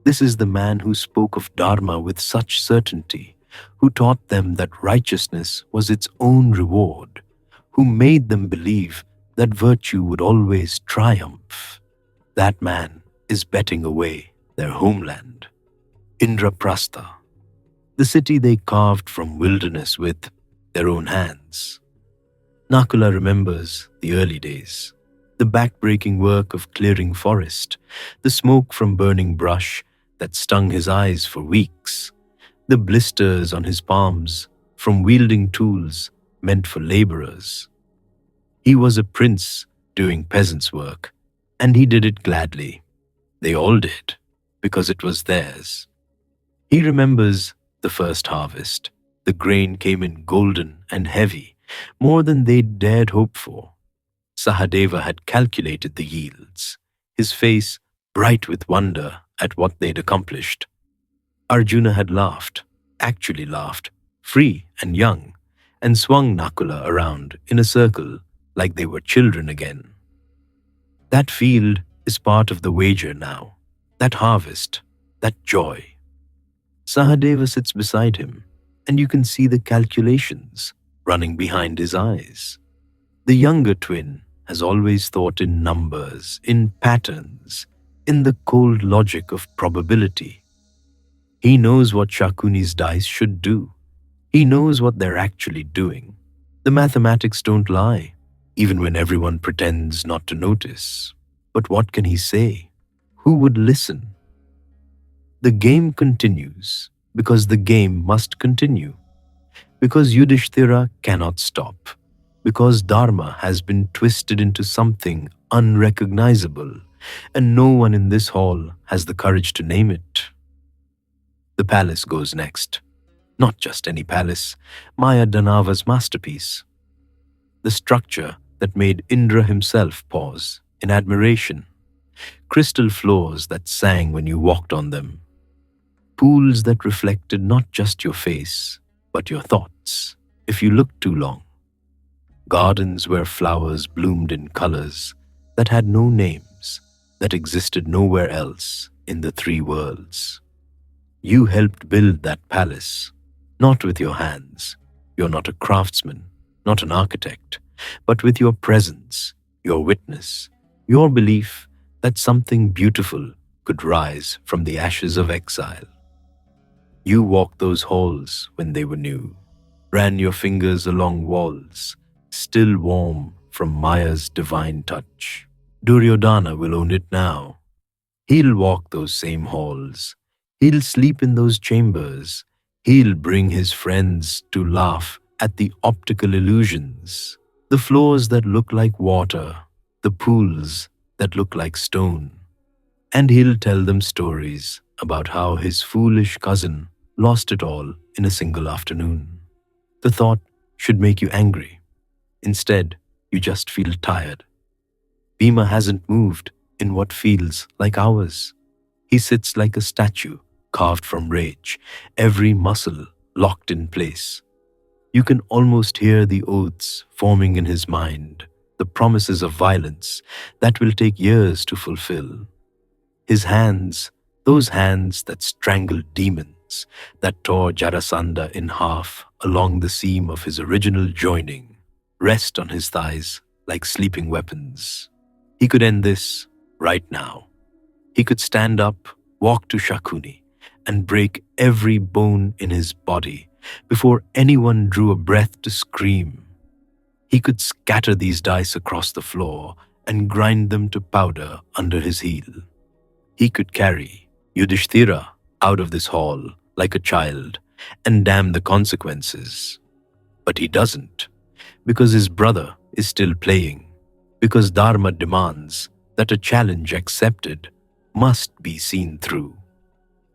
This is the man who spoke of Dharma with such certainty, who taught them that righteousness was its own reward, who made them believe that virtue would always triumph. That man is betting away their homeland, Indraprastha, the city they carved from wilderness with their own hands. Nakula remembers the early days, the back-breaking work of clearing forest, the smoke from burning brush that stung his eyes for weeks, the blisters on his palms from wielding tools meant for laborers. He was a prince doing peasants' work, And he did it gladly. They all did, because it was theirs. He remembers the first harvest. The grain came in golden and heavy, more than they dared hope for. Sahadeva had calculated the yields, his face bright with wonder at what they'd accomplished. Arjuna had laughed, actually laughed, free and young, and swung Nakula around in a circle like they were children again. That field is part of the wager now, that harvest, that joy. Sahadeva sits beside him, and you can see the calculations running behind his eyes. The younger twin has always thought in numbers, in patterns, in the cold logic of probability. He knows what Shakuni's dice should do. He knows what they're actually doing. The mathematics don't lie, even when everyone pretends not to notice. But what can he say? Who would listen? The game continues, because the game must continue. Because Yudhishthira cannot stop. Because Dharma has been twisted into something unrecognizable, and no one in this hall has the courage to name it. The palace goes next. Not just any palace, Maya Danava's masterpiece. The structure that made Indra himself pause in admiration. Crystal floors that sang when you walked on them. Pools that reflected not just your face, but your thoughts, if you looked too long. Gardens where flowers bloomed in colors that had no names, that existed nowhere else in the three worlds. You helped build that palace, not with your hands. You're not a craftsman, not an architect, but with your presence, your witness, your belief that something beautiful could rise from the ashes of exile. You walked those halls when they were new, ran your fingers along walls, still warm from Maya's divine touch. Duryodhana will own it now. He'll walk those same halls. He'll sleep in those chambers. He'll bring his friends to laugh at the optical illusions, the floors that look like water, the pools that look like stone. And he'll tell them stories about how his foolish cousin lost it all in a single afternoon. The thought should make you angry. Instead, you just feel tired. Bhima hasn't moved in what feels like hours. He sits like a statue carved from rage, every muscle locked in place. You can almost hear the oaths forming in his mind, the promises of violence that will take years to fulfill. His hands, those hands that strangled demons, that tore Jarasandha in half along the seam of his original joining, rest on his thighs like sleeping weapons. He could end this right now. He could stand up, walk to Shakuni, and break every bone in his body before anyone drew a breath to scream. He could scatter these dice across the floor and grind them to powder under his heel. He could carry Yudhishthira out of this hall like a child and damn the consequences. But he doesn't, because his brother is still playing, because Dharma demands that a challenge accepted must be seen through,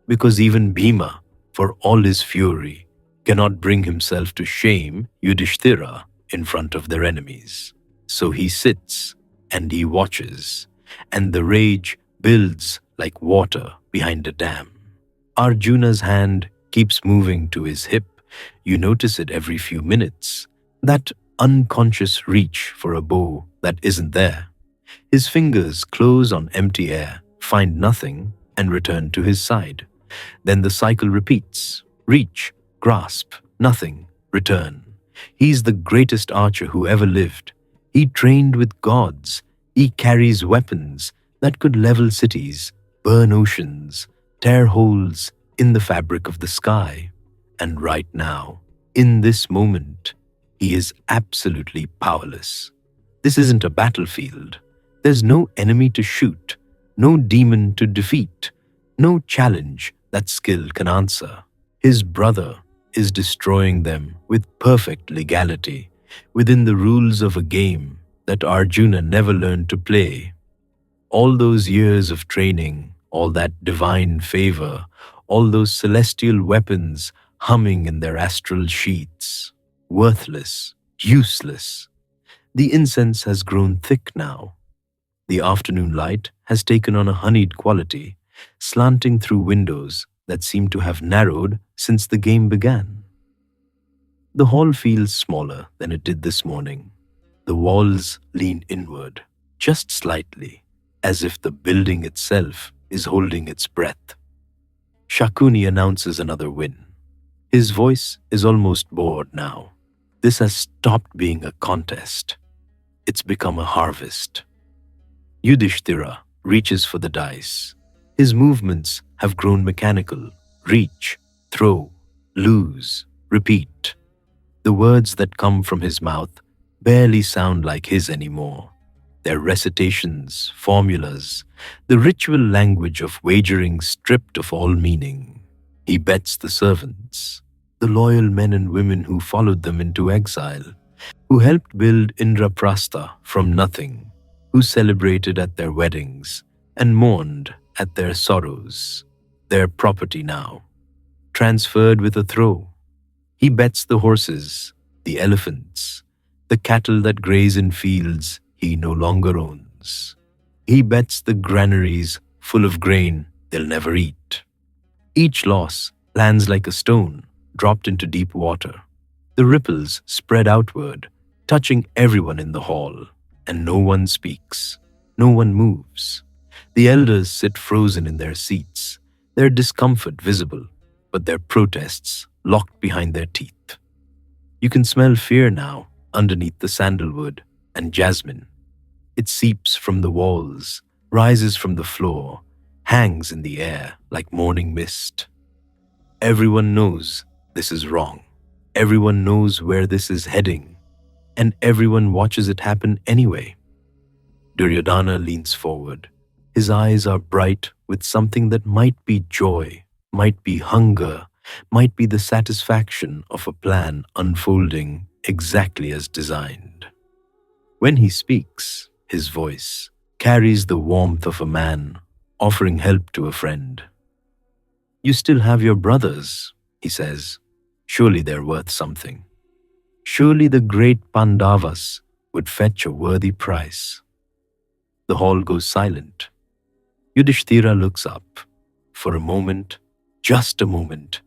because even Bhima, for all his fury, cannot bring himself to shame Yudhishthira in front of their enemies. So he sits and he watches, and the rage builds like water behind a dam. Arjuna's hand keeps moving to his hip. You notice it every few minutes, that unconscious reach for a bow that isn't there. His fingers close on empty air, find nothing, and return to his side. Then the cycle repeats. Reach, grasp, nothing, return. He's the greatest archer who ever lived. He trained with gods. He carries weapons that could level cities, burn oceans, tear holes in the fabric of the sky. And right now, in this moment, he is absolutely powerless. This isn't a battlefield. There's no enemy to shoot, no demon to defeat, no challenge that skill can answer. His brother is destroying them with perfect legality, within the rules of a game that Arjuna never learned to play. All those years of training, all that divine favor, all those celestial weapons humming in their astral sheaths, worthless, useless. The incense has grown thick now. The afternoon light has taken on a honeyed quality, slanting through windows that seem to have narrowed since the game began. The hall feels smaller than it did this morning. The walls lean inward, just slightly, as if the building itself is holding its breath. Shakuni announces another win. His voice is almost bored now. This has stopped being a contest. It's become a harvest. Yudhishthira reaches for the dice. His movements have grown mechanical. Reach, throw, lose, repeat. The words that come from his mouth barely sound like his anymore. They're recitations, formulas, the ritual language of wagering stripped of all meaning. He bets the servants, the loyal men and women who followed them into exile, who helped build Indraprastha from nothing, who celebrated at their weddings and mourned at their sorrows, their property now, transferred with a throw. He bets the horses, the elephants, the cattle that graze in fields he no longer owns. He bets the granaries full of grain they'll never eat. Each loss lands like a stone dropped into deep water. The ripples spread outward, touching everyone in the hall, and no one speaks, no one moves. The elders sit frozen in their seats, their discomfort visible, but their protests locked behind their teeth. You can smell fear now underneath the sandalwood and jasmine. It seeps from the walls, rises from the floor, hangs in the air like morning mist. Everyone knows this is wrong. Everyone knows where this is heading, and everyone watches it happen anyway. Duryodhana leans forward. His eyes are bright with something that might be joy, might be hunger, might be the satisfaction of a plan unfolding exactly as designed. When he speaks, his voice carries the warmth of a man offering help to a friend. "You still have your brothers," he says. "Surely they're worth something. Surely the great Pandavas would fetch a worthy price." The hall goes silent. Yudhishthira looks up. For a moment, just a moment,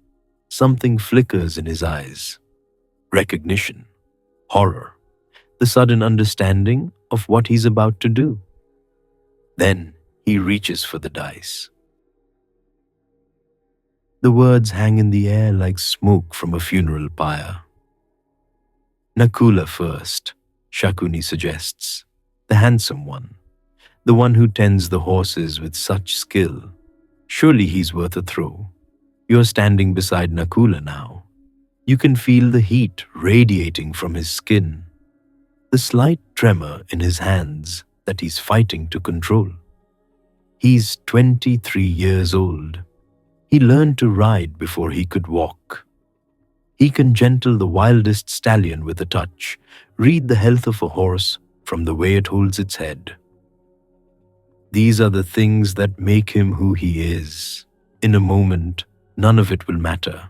something flickers in his eyes. Recognition, horror, the sudden understanding of what he's about to do. Then he reaches for the dice. The words hang in the air like smoke from a funeral pyre. "Nakula first," Shakuni suggests, "the handsome one, the one who tends the horses with such skill. Surely he's worth a throw." You're standing beside Nakula now. You can feel the heat radiating from his skin, the slight tremor in his hands that he's fighting to control. He's 23 years old. He learned to ride before he could walk. He can gentle the wildest stallion with a touch, read the health of a horse from the way it holds its head. These are the things that make him who he is. In a moment, none of it will matter.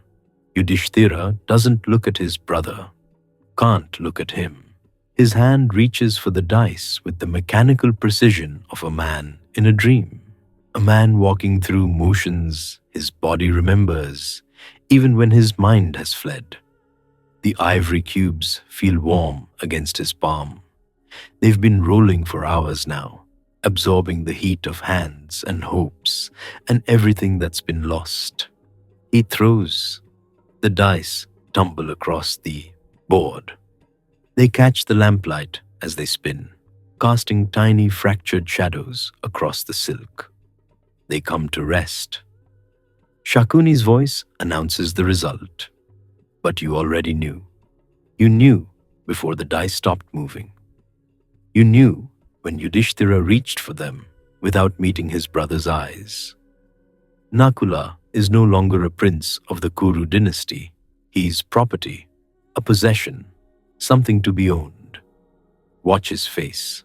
Yudhishthira doesn't look at his brother, can't look at him. His hand reaches for the dice with the mechanical precision of a man in a dream. A man walking through motions his body remembers, even when his mind has fled. The ivory cubes feel warm against his palm. They've been rolling for hours now, absorbing the heat of hands and hopes and everything that's been lost. He throws. The dice tumble across the board. They catch the lamplight as they spin, casting tiny fractured shadows across the silk. They come to rest. Shakuni's voice announces the result. But you already knew. You knew before the dice stopped moving. You knew when Yudhishthira reached for them without meeting his brother's eyes. Nakula is no longer a prince of the Kuru dynasty. He's property, a possession, something to be owned. Watch his face.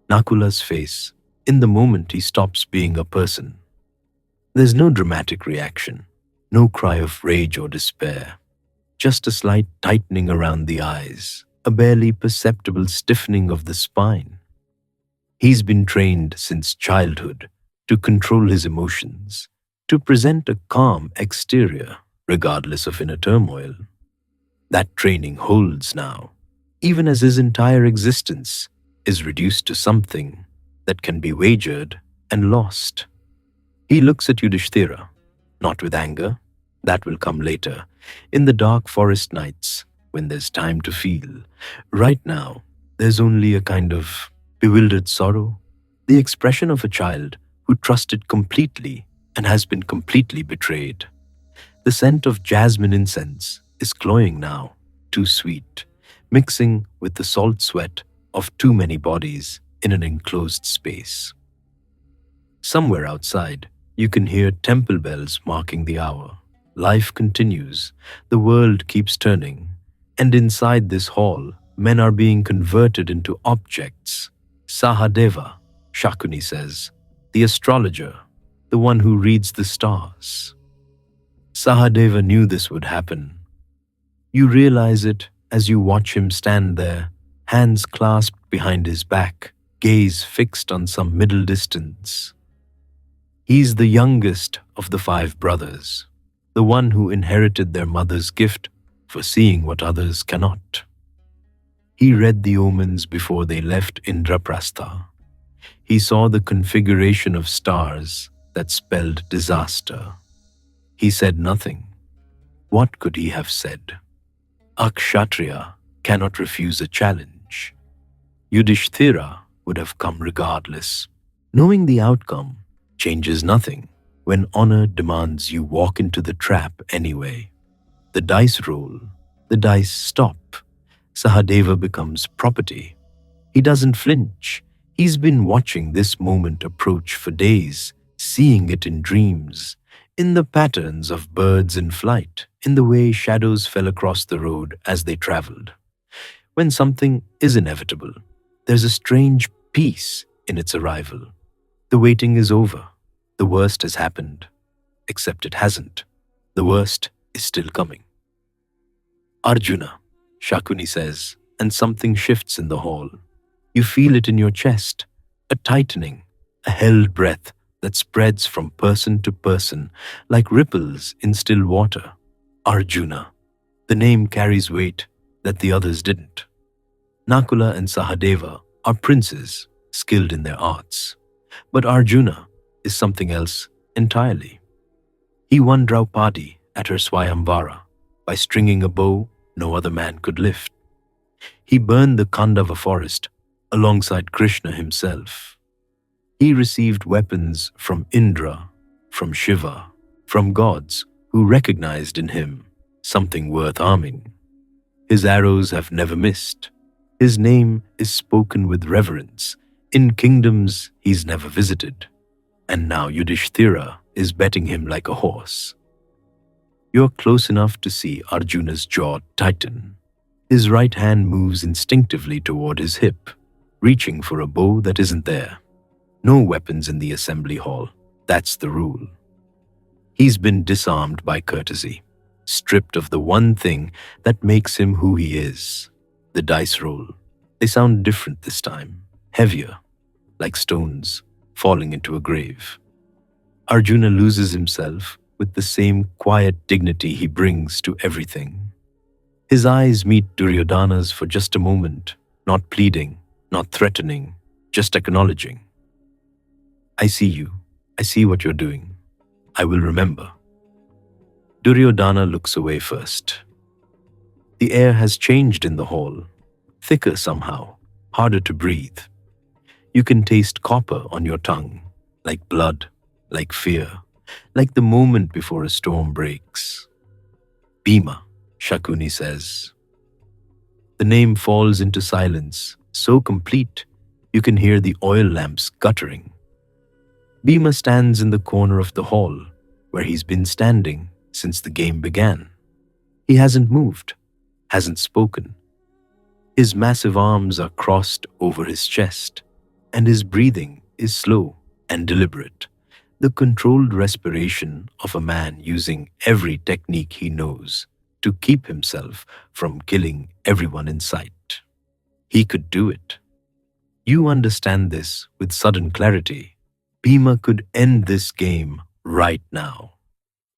Nakula's face In the moment, he stops being a person. There's no dramatic reaction, no cry of rage or despair, just a slight tightening around the eyes, a barely perceptible stiffening of the spine. He's been trained since childhood to control his emotions, to present a calm exterior regardless of inner turmoil. That training holds now, even as his entire existence is reduced to something that can be wagered and lost. He looks at Yudhishthira, not with anger, that will come later, in the dark forest nights when there's time to feel. Right now, there's only a kind of bewildered sorrow, the expression of a child who trusted completely and has been completely betrayed. The scent of jasmine incense is cloying now, too sweet, mixing with the salt sweat of too many bodies in an enclosed space. Somewhere outside, you can hear temple bells marking the hour. Life continues, the world keeps turning, and inside this hall, men are being converted into objects. Sahadeva, Shakuni says, the astrologer, the one who reads the stars. Sahadeva knew this would happen. You realize it as you watch him stand there, hands clasped behind his back, gaze fixed on some middle distance. He's the youngest of the 5 brothers, the one who inherited their mother's gift for seeing what others cannot. He read the omens before they left Indraprastha. He saw the configuration of stars that spelled disaster. He said nothing. What could he have said? A Kshatriya cannot refuse a challenge. Yudhishthira would have come regardless. Knowing the outcome changes nothing when honor demands you walk into the trap anyway. The dice roll, the dice stop. Sahadeva becomes property. He doesn't flinch. He's been watching this moment approach for days, seeing it in dreams, in the patterns of birds in flight, in the way shadows fell across the road as they traveled. When something is inevitable, there's a strange peace in its arrival. The waiting is over. The worst has happened. Except it hasn't. The worst is still coming. Arjuna, Shakuni says, and something shifts in the hall. You feel it in your chest, a tightening, a held breath that spreads from person to person like ripples in still water. Arjuna. The name carries weight that the others didn't. Nakula and Sahadeva are princes, skilled in their arts. But Arjuna is something else entirely. He won Draupadi at her Swayamvara by stringing a bow no other man could lift. He burned the Khandava forest alongside Krishna himself. He received weapons from Indra, from Shiva, from gods who recognized in him something worth arming. His arrows have never missed. His name is spoken with reverence in kingdoms he's never visited. And now Yudhishthira is betting him like a horse. You're close enough to see Arjuna's jaw tighten. His right hand moves instinctively toward his hip, reaching for a bow that isn't there. No weapons in the assembly hall. That's the rule. He's been disarmed by courtesy, stripped of the one thing that makes him who he is. The dice roll. They sound different this time, heavier, like stones falling into a grave. Arjuna loses himself with the same quiet dignity he brings to everything. His eyes meet Duryodhana's for just a moment, not pleading, not threatening, just acknowledging. I see you. I see what you're doing. I will remember. Duryodhana looks away first. The air has changed in the hall, thicker somehow, harder to breathe. You can taste copper on your tongue, like blood, like fear, like the moment before a storm breaks. Bhima, Shakuni says. The name falls into silence, so complete you can hear the oil lamps guttering. Bhima stands in the corner of the hall, where he's been standing since the game began. He hasn't moved, hasn't spoken. His massive arms are crossed over his chest, and his breathing is slow and deliberate, the controlled respiration of a man using every technique he knows to keep himself from killing everyone in sight. He could do it. You understand this with sudden clarity. Bhima could end this game right now.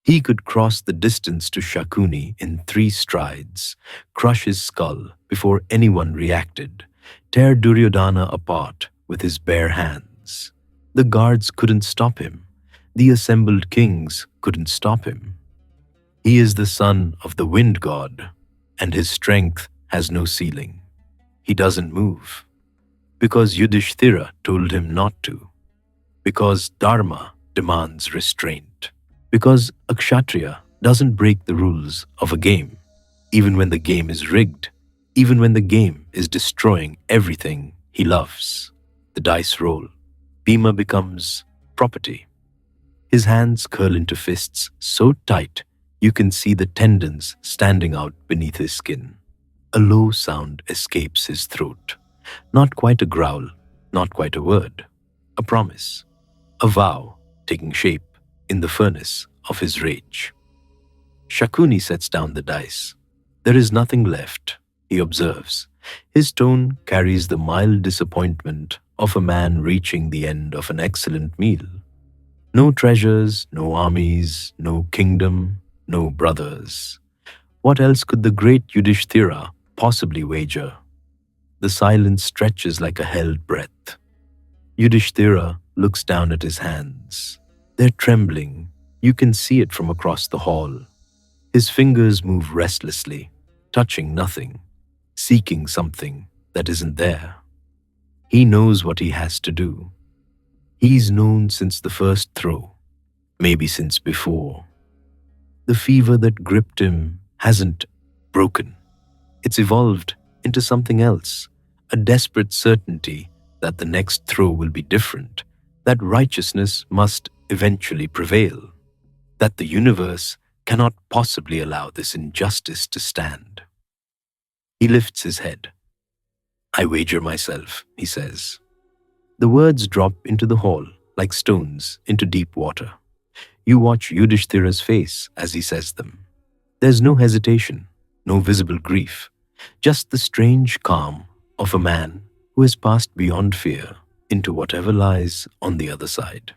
He could cross the distance to Shakuni in 3 strides, crush his skull before anyone reacted, tear Duryodhana apart with his bare hands. The guards couldn't stop him. The assembled kings couldn't stop him. He is the son of the wind god, and his strength has no ceiling. He doesn't move. Because Yudhishthira told him not to. Because Dharma demands restraint. Because a Kshatriya doesn't break the rules of a game, even when the game is rigged, even when the game is destroying everything he loves. The dice roll. Bhima becomes property. His hands curl into fists so tight you can see the tendons standing out beneath his skin. A low sound escapes his throat. Not quite a growl, not quite a word. A promise. A vow taking shape in the furnace of his rage. Shakuni sets down the dice. There is nothing left, he observes. His tone carries the mild disappointment of a man reaching the end of an excellent meal. No treasures, no armies, no kingdom, no brothers. What else could the great Yudhishthira possibly wager? The silence stretches like a held breath. Yudhishthira looks down at his hands. They're trembling. You can see it from across the hall. His fingers move restlessly, touching nothing, seeking something that isn't there. He knows what he has to do. He's known since the first throw, maybe since before. The fever that gripped him hasn't broken. It's evolved into something else, a desperate certainty that the next throw will be different, that righteousness must eventually prevail, that the universe cannot possibly allow this injustice to stand. He lifts his head. I wager myself, he says. The words drop into the hall like stones into deep water. You watch Yudhishthira's face as he says them. There's no hesitation, no visible grief, just the strange calm of a man who has passed beyond fear into whatever lies on the other side.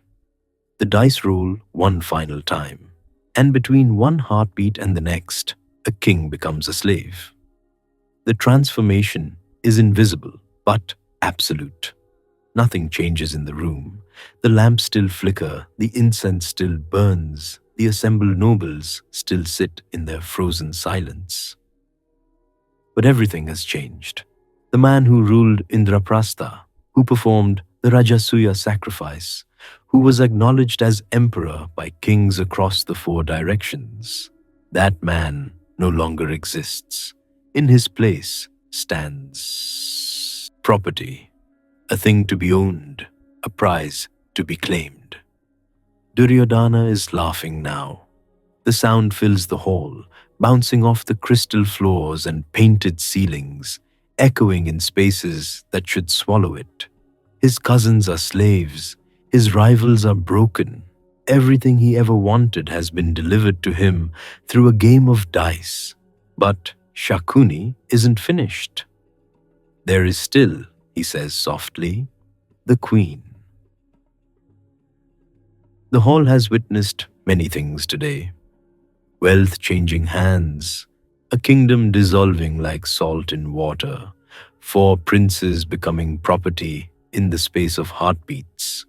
The dice roll one final time, and between one heartbeat and the next, a king becomes a slave. The transformation is invisible, but absolute. Nothing changes in the room. The lamps still flicker, the incense still burns, the assembled nobles still sit in their frozen silence. But everything has changed. The man who ruled Indraprastha, who performed the Rajasuya sacrifice, who was acknowledged as emperor by kings across the 4 directions, that man no longer exists. In his place stands property, a thing to be owned, a prize to be claimed. Duryodhana is laughing now. The sound fills the hall, bouncing off the crystal floors and painted ceilings, echoing in spaces that should swallow it. His cousins are slaves. His rivals are broken. Everything he ever wanted has been delivered to him through a game of dice. But Shakuni isn't finished. There is still, he says softly, the queen. The hall has witnessed many things today. Wealth changing hands, a kingdom dissolving like salt in water, 4 princes becoming property in the space of heartbeats.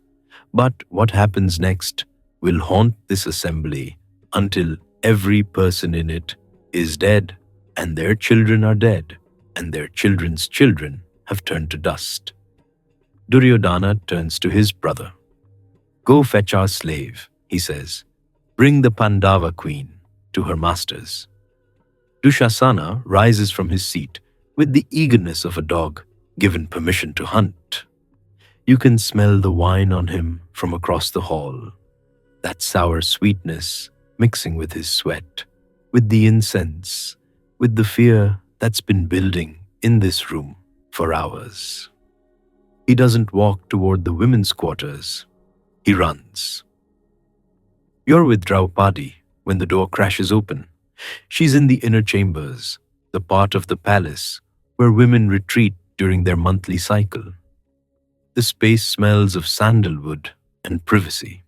But what happens next will haunt this assembly until every person in it is dead, and their children are dead, and their children's children have turned to dust. Duryodhana turns to his brother. Go fetch our slave, he says. Bring the Pandava queen to her masters. Dushasana rises from his seat with the eagerness of a dog given permission to hunt. You can smell the wine on him from across the hall, that sour sweetness mixing with his sweat, with the incense, with the fear that's been building in this room for hours. He doesn't walk toward the women's quarters. He runs. You're with Draupadi when the door crashes open. She's in the inner chambers, the part of the palace where women retreat during their monthly cycle. The space smells of sandalwood and privacy.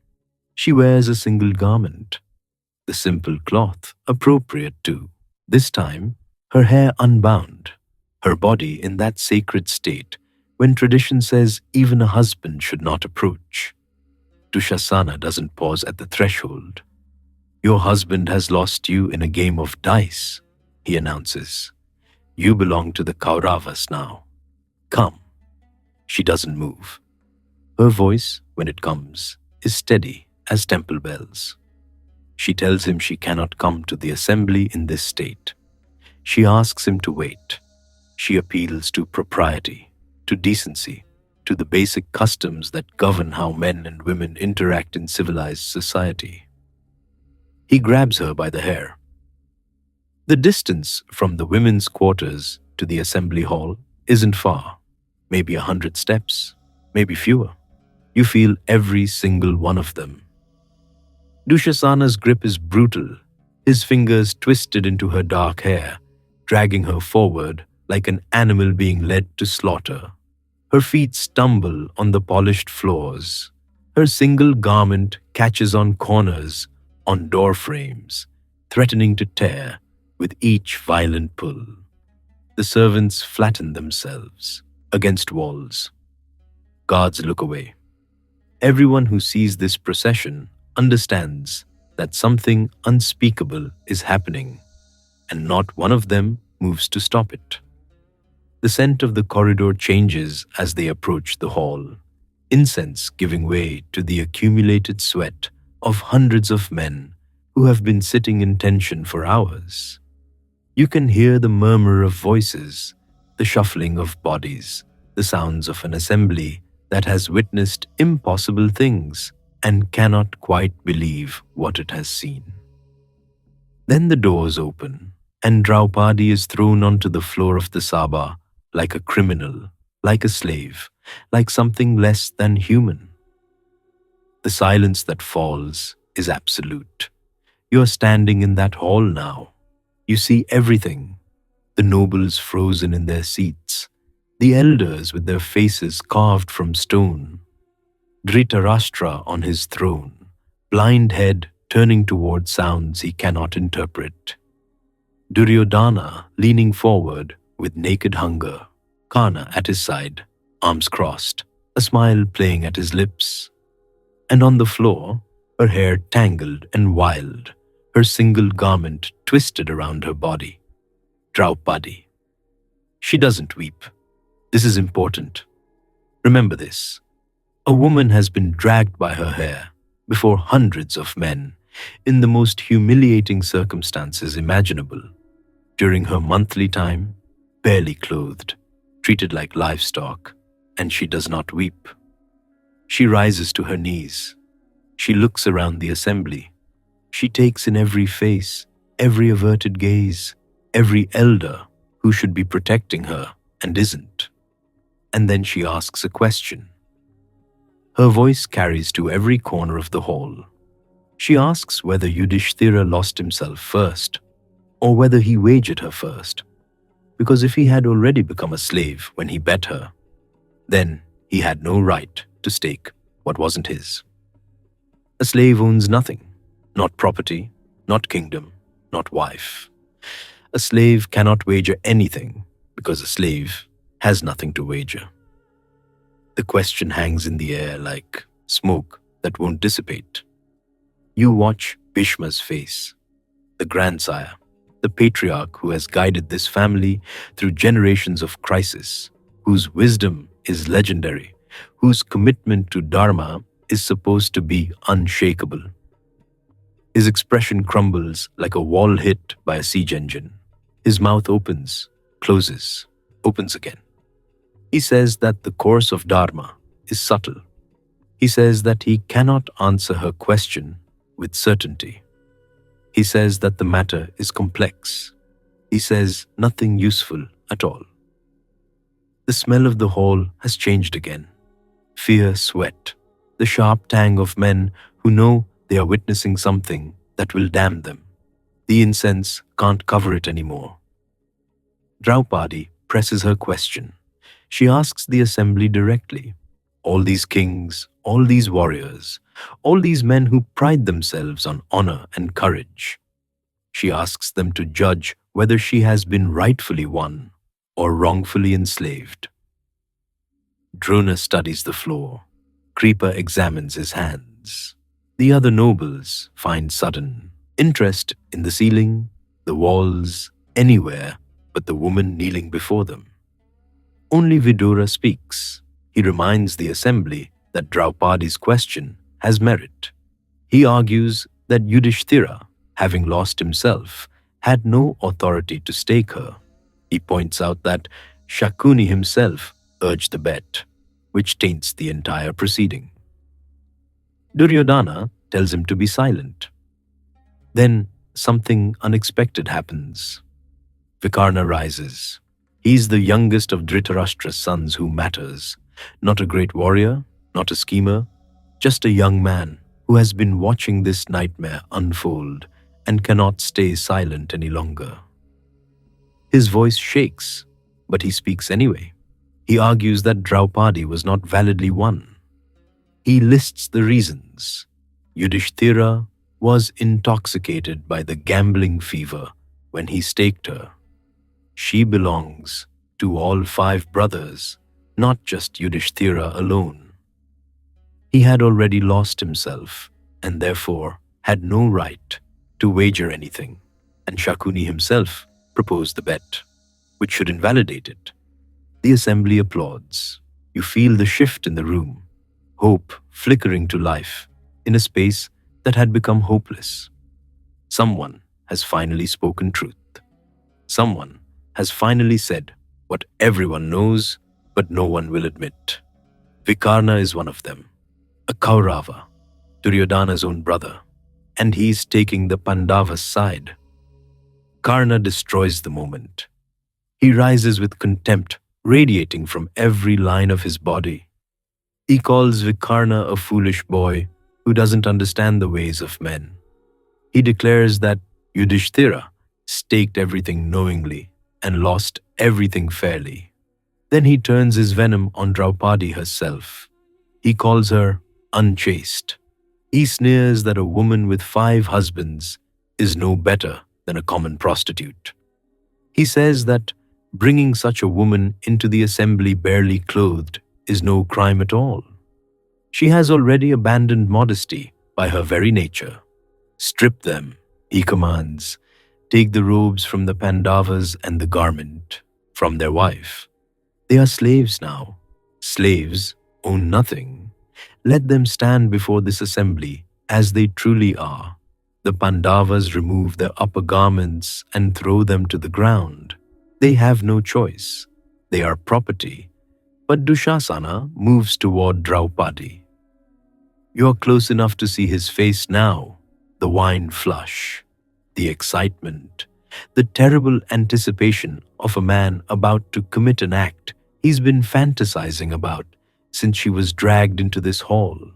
She wears a single garment, the simple cloth appropriate to, this time, her hair unbound, her body in that sacred state when tradition says even a husband should not approach. Dushasana doesn't pause at the threshold. Your husband has lost you in a game of dice, he announces. You belong to the Kauravas now. Come. She doesn't move. Her voice, when it comes, is steady as temple bells. She tells him she cannot come to the assembly in this state. She asks him to wait. She appeals to propriety, to decency, to the basic customs that govern how men and women interact in civilized society. He grabs her by the hair. The distance from the women's quarters to the assembly hall isn't far. Maybe 100 steps, maybe fewer. You feel every single one of them. Dushasana's grip is brutal, his fingers twisted into her dark hair, dragging her forward like an animal being led to slaughter. Her feet stumble on the polished floors. Her single garment catches on corners, on door frames, threatening to tear with each violent pull. The servants flatten themselves against walls. Guards look away. Everyone who sees this procession understands that something unspeakable is happening, and not one of them moves to stop it. The scent of the corridor changes as they approach the hall, incense giving way to the accumulated sweat of hundreds of men who have been sitting in tension for hours. You can hear the murmur of voices, the shuffling of bodies, the sounds of an assembly that has witnessed impossible things and cannot quite believe what it has seen. Then the doors open, and Draupadi is thrown onto the floor of the Sabha like a criminal, like a slave, like something less than human. The silence that falls is absolute. You're standing in that hall now. You see everything. The nobles frozen in their seats, the elders with their faces carved from stone, Dhritarashtra on his throne, blind head turning toward sounds he cannot interpret, Duryodhana leaning forward with naked hunger, Karna at his side, arms crossed, a smile playing at his lips. And on the floor, her hair tangled and wild, her single garment twisted around her body, Draupadi. She doesn't weep. This is important. Remember this. A woman has been dragged by her hair before hundreds of men in the most humiliating circumstances imaginable, during her monthly time, barely clothed, treated like livestock, and she does not weep. She rises to her knees. She looks around the assembly. She takes in every face, every averted gaze, every elder who should be protecting her and isn't. And then she asks a question. Her voice carries to every corner of the hall. She asks whether Yudhishthira lost himself first, or whether he wagered her first. Because if he had already become a slave when he bet her, then he had no right to stake what wasn't his. A slave owns nothing, not property, not kingdom, not wife. A slave cannot wager anything because a slave has nothing to wager. The question hangs in the air like smoke that won't dissipate. You watch Bhishma's face, the grandsire, the patriarch who has guided this family through generations of crisis, whose wisdom is legendary, whose commitment to Dharma is supposed to be unshakable. His expression crumbles like a wall hit by a siege engine. His mouth opens, closes, opens again. He says that the course of Dharma is subtle. He says that he cannot answer her question with certainty. He says that the matter is complex. He says nothing useful at all. The smell of the hall has changed again. Fear, sweat, the sharp tang of men who know they are witnessing something that will damn them. The incense can't cover it anymore. Draupadi presses her question. She asks the assembly directly. All these kings, all these warriors, all these men who pride themselves on honor and courage. She asks them to judge whether she has been rightfully won or wrongfully enslaved. Drona studies the floor. Kripa examines his hands. The other nobles find sudden interest in the ceiling, the walls, anywhere but the woman kneeling before them. Only Vidura speaks. He reminds the assembly that Draupadi's question has merit. He argues that Yudhishthira, having lost himself, had no authority to stake her. He points out that Shakuni himself urged the bet, which taints the entire proceeding. Duryodhana tells him to be silent. Then something unexpected happens. Vikarna rises. He's the youngest of Dhritarashtra's sons who matters. Not a great warrior, not a schemer, just a young man who has been watching this nightmare unfold and cannot stay silent any longer. His voice shakes, but he speaks anyway. He argues that Draupadi was not validly won. He lists the reasons. Yudhishthira was intoxicated by the gambling fever when he staked her. She belongs to all 5 brothers, not just Yudhishthira alone. He had already lost himself and therefore had no right to wager anything, and Shakuni himself proposed the bet, which should invalidate it. The assembly applauds. You feel the shift in the room, hope flickering to life in a space that had become hopeless. Someone has finally spoken truth. Someone has finally said what everyone knows but no one will admit. Vikarna is one of them, a Kaurava, Duryodhana's own brother, and he's taking the Pandavas' side. Karna destroys the moment. He rises with contempt radiating from every line of his body. He calls Vikarna a foolish boy who doesn't understand the ways of men. He declares that Yudhishthira staked everything knowingly and lost everything fairly. Then he turns his venom on Draupadi herself. He calls her unchaste. He sneers that a woman with 5 husbands is no better than a common prostitute. He says that bringing such a woman into the assembly barely clothed is no crime at all. She has already abandoned modesty by her very nature. Strip them, he commands. Take the robes from the Pandavas and the garment from their wife. They are slaves now. Slaves own nothing. Let them stand before this assembly as they truly are. The Pandavas remove their upper garments and throw them to the ground. They have no choice. They are property. But Dushasana moves toward Draupadi. You are close enough to see his face now, the wine flush, the excitement, the terrible anticipation of a man about to commit an act he's been fantasizing about since she was dragged into this hall.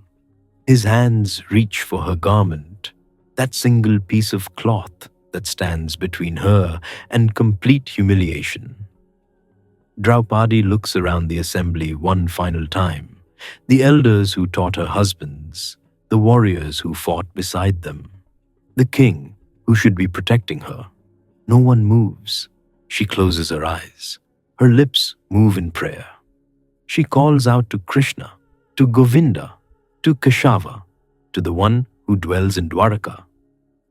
His hands reach for her garment, that single piece of cloth that stands between her and complete humiliation. Draupadi looks around the assembly one final time, the elders who taught her husbands, the warriors who fought beside them, the king who should be protecting her. No one moves. She closes her eyes. Her lips move in prayer. She calls out to Krishna, to Govinda, to Keshava, to the one who dwells in Dwaraka.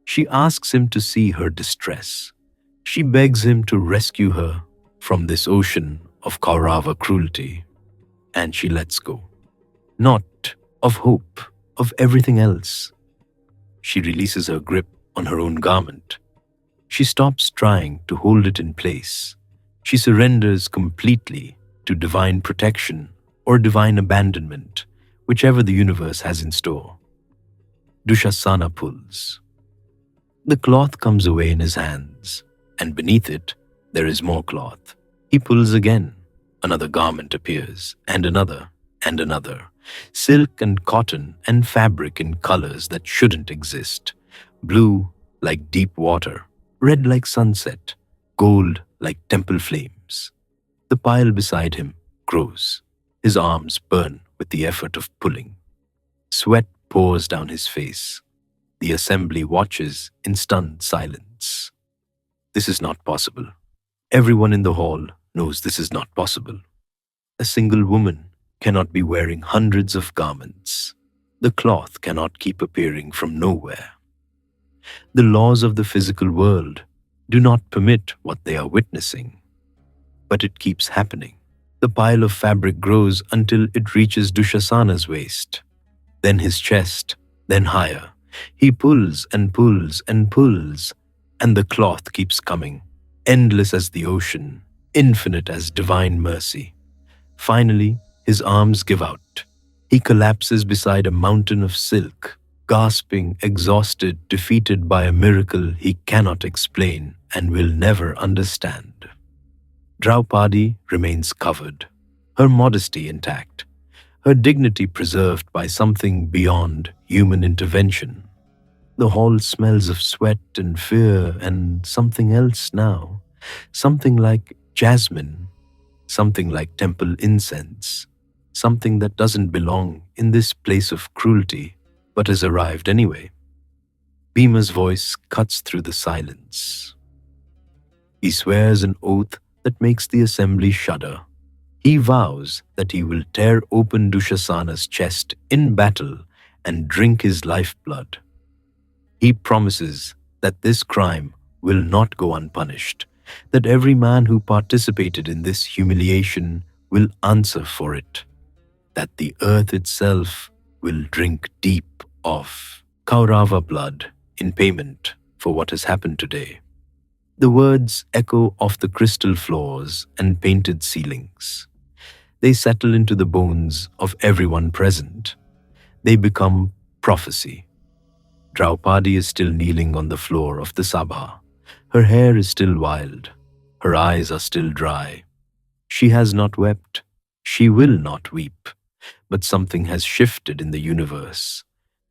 She asks him to see her distress. She begs him to rescue her from this ocean of Kaurava cruelty. And she lets go. Not of hope, of everything else. She releases her grip on her own garment. She stops trying to hold it in place. She surrenders completely to divine protection or divine abandonment, whichever the universe has in store. Dushasana pulls. The cloth comes away in his hands, and beneath it, there is more cloth. He pulls again. Another garment appears, and another, Silk and cotton and fabric in colors that shouldn't exist. Blue like deep water, red like sunset, gold like temple flames. The pile beside him grows. His arms burn with the effort of pulling. Sweat pours down his face. The assembly watches in stunned silence. This is not possible. Everyone in the hall knows this is not possible. A single woman cannot be wearing hundreds of garments. The cloth cannot keep appearing from nowhere. The laws of the physical world do not permit what they are witnessing. But it keeps happening. The pile of fabric grows until it reaches Dushasana's waist, then his chest, then higher. He pulls and pulls and pulls, and the cloth keeps coming, endless as the ocean, infinite as divine mercy. Finally, his arms give out. He collapses beside a mountain of silk, gasping, exhausted, defeated by a miracle he cannot explain and will never understand. Draupadi remains covered, her modesty intact, her dignity preserved by something beyond human intervention. The hall smells of sweat and fear and something else now, something like jasmine, something like temple incense, something that doesn't belong in this place of cruelty but has arrived anyway. Bhima's voice cuts through the silence. He swears an oath that makes the assembly shudder. He vows that he will tear open Dushasana's chest in battle and drink his lifeblood. He promises that this crime will not go unpunished, that every man who participated in this humiliation will answer for it, that the earth itself will drink deep of Kaurava blood in payment for what has happened today. The words echo off the crystal floors and painted ceilings. They settle into the bones of everyone present. They become prophecy. Draupadi is still kneeling on the floor of the Sabha. Her hair is still wild. Her eyes are still dry. She has not wept. She will not weep. But something has shifted in the universe.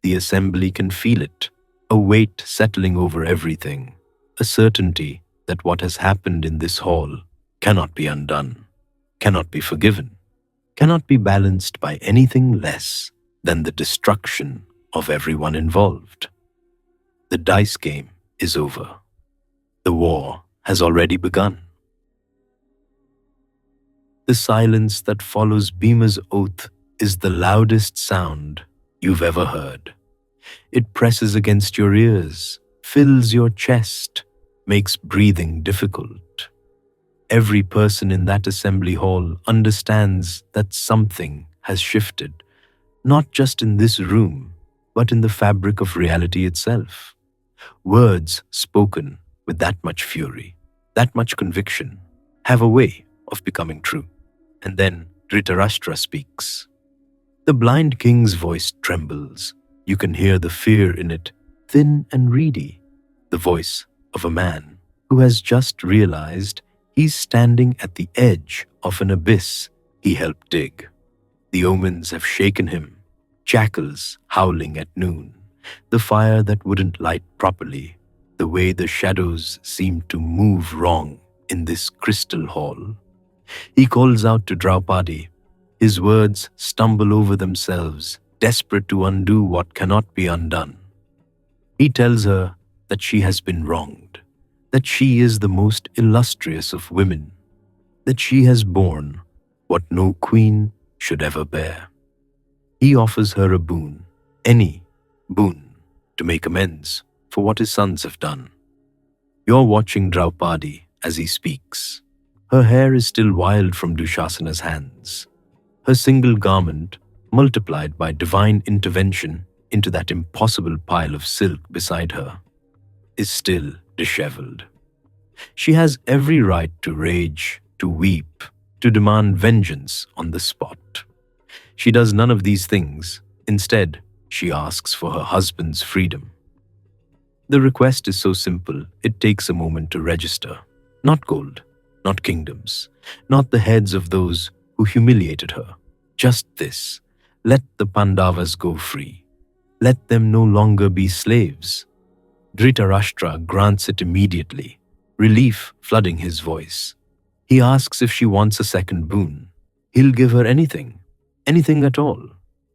The assembly can feel it, a weight settling over everything, a certainty that what has happened in this hall cannot be undone, cannot be forgiven, cannot be balanced by anything less than the destruction of everyone involved. The dice game is over. The war has already begun. The silence that follows Bhima's oath is the loudest sound you've ever heard. It presses against your ears, fills your chest, makes breathing difficult. Every person in that assembly hall understands that something has shifted, not just in this room, but in the fabric of reality itself. Words spoken with that much fury, that much conviction, have a way of becoming true. And then Dhritarashtra speaks. The blind king's voice trembles. You can hear the fear in it, thin and reedy, the voice of a man who has just realized he's standing at the edge of an abyss he helped dig. The omens have shaken him, jackals howling at noon, the fire that wouldn't light properly, the way the shadows seemed to move wrong in this crystal hall. He calls out to Draupadi. His words stumble over themselves, desperate to undo what cannot be undone. He tells her that she has been wronged, that she is the most illustrious of women, that she has borne what no queen should ever bear. He offers her a boon, any boon, to make amends for what his sons have done. You're watching Draupadi as he speaks. Her hair is still wild from Dushasana's hands. Her single garment, multiplied by divine intervention into that impossible pile of silk beside her, is still disheveled. She has every right to rage, to weep, to demand vengeance on the spot. She does none of these things. Instead, she asks for her husband's freedom. The request is so simple, it takes a moment to register. Not gold, not kingdoms, not the heads of those who humiliated her. Just this, Let the Pandavas go free. Let them no longer be slaves. Dhritarashtra grants it immediately, relief flooding his voice. He asks if she wants a second boon. He'll give her anything, anything at all.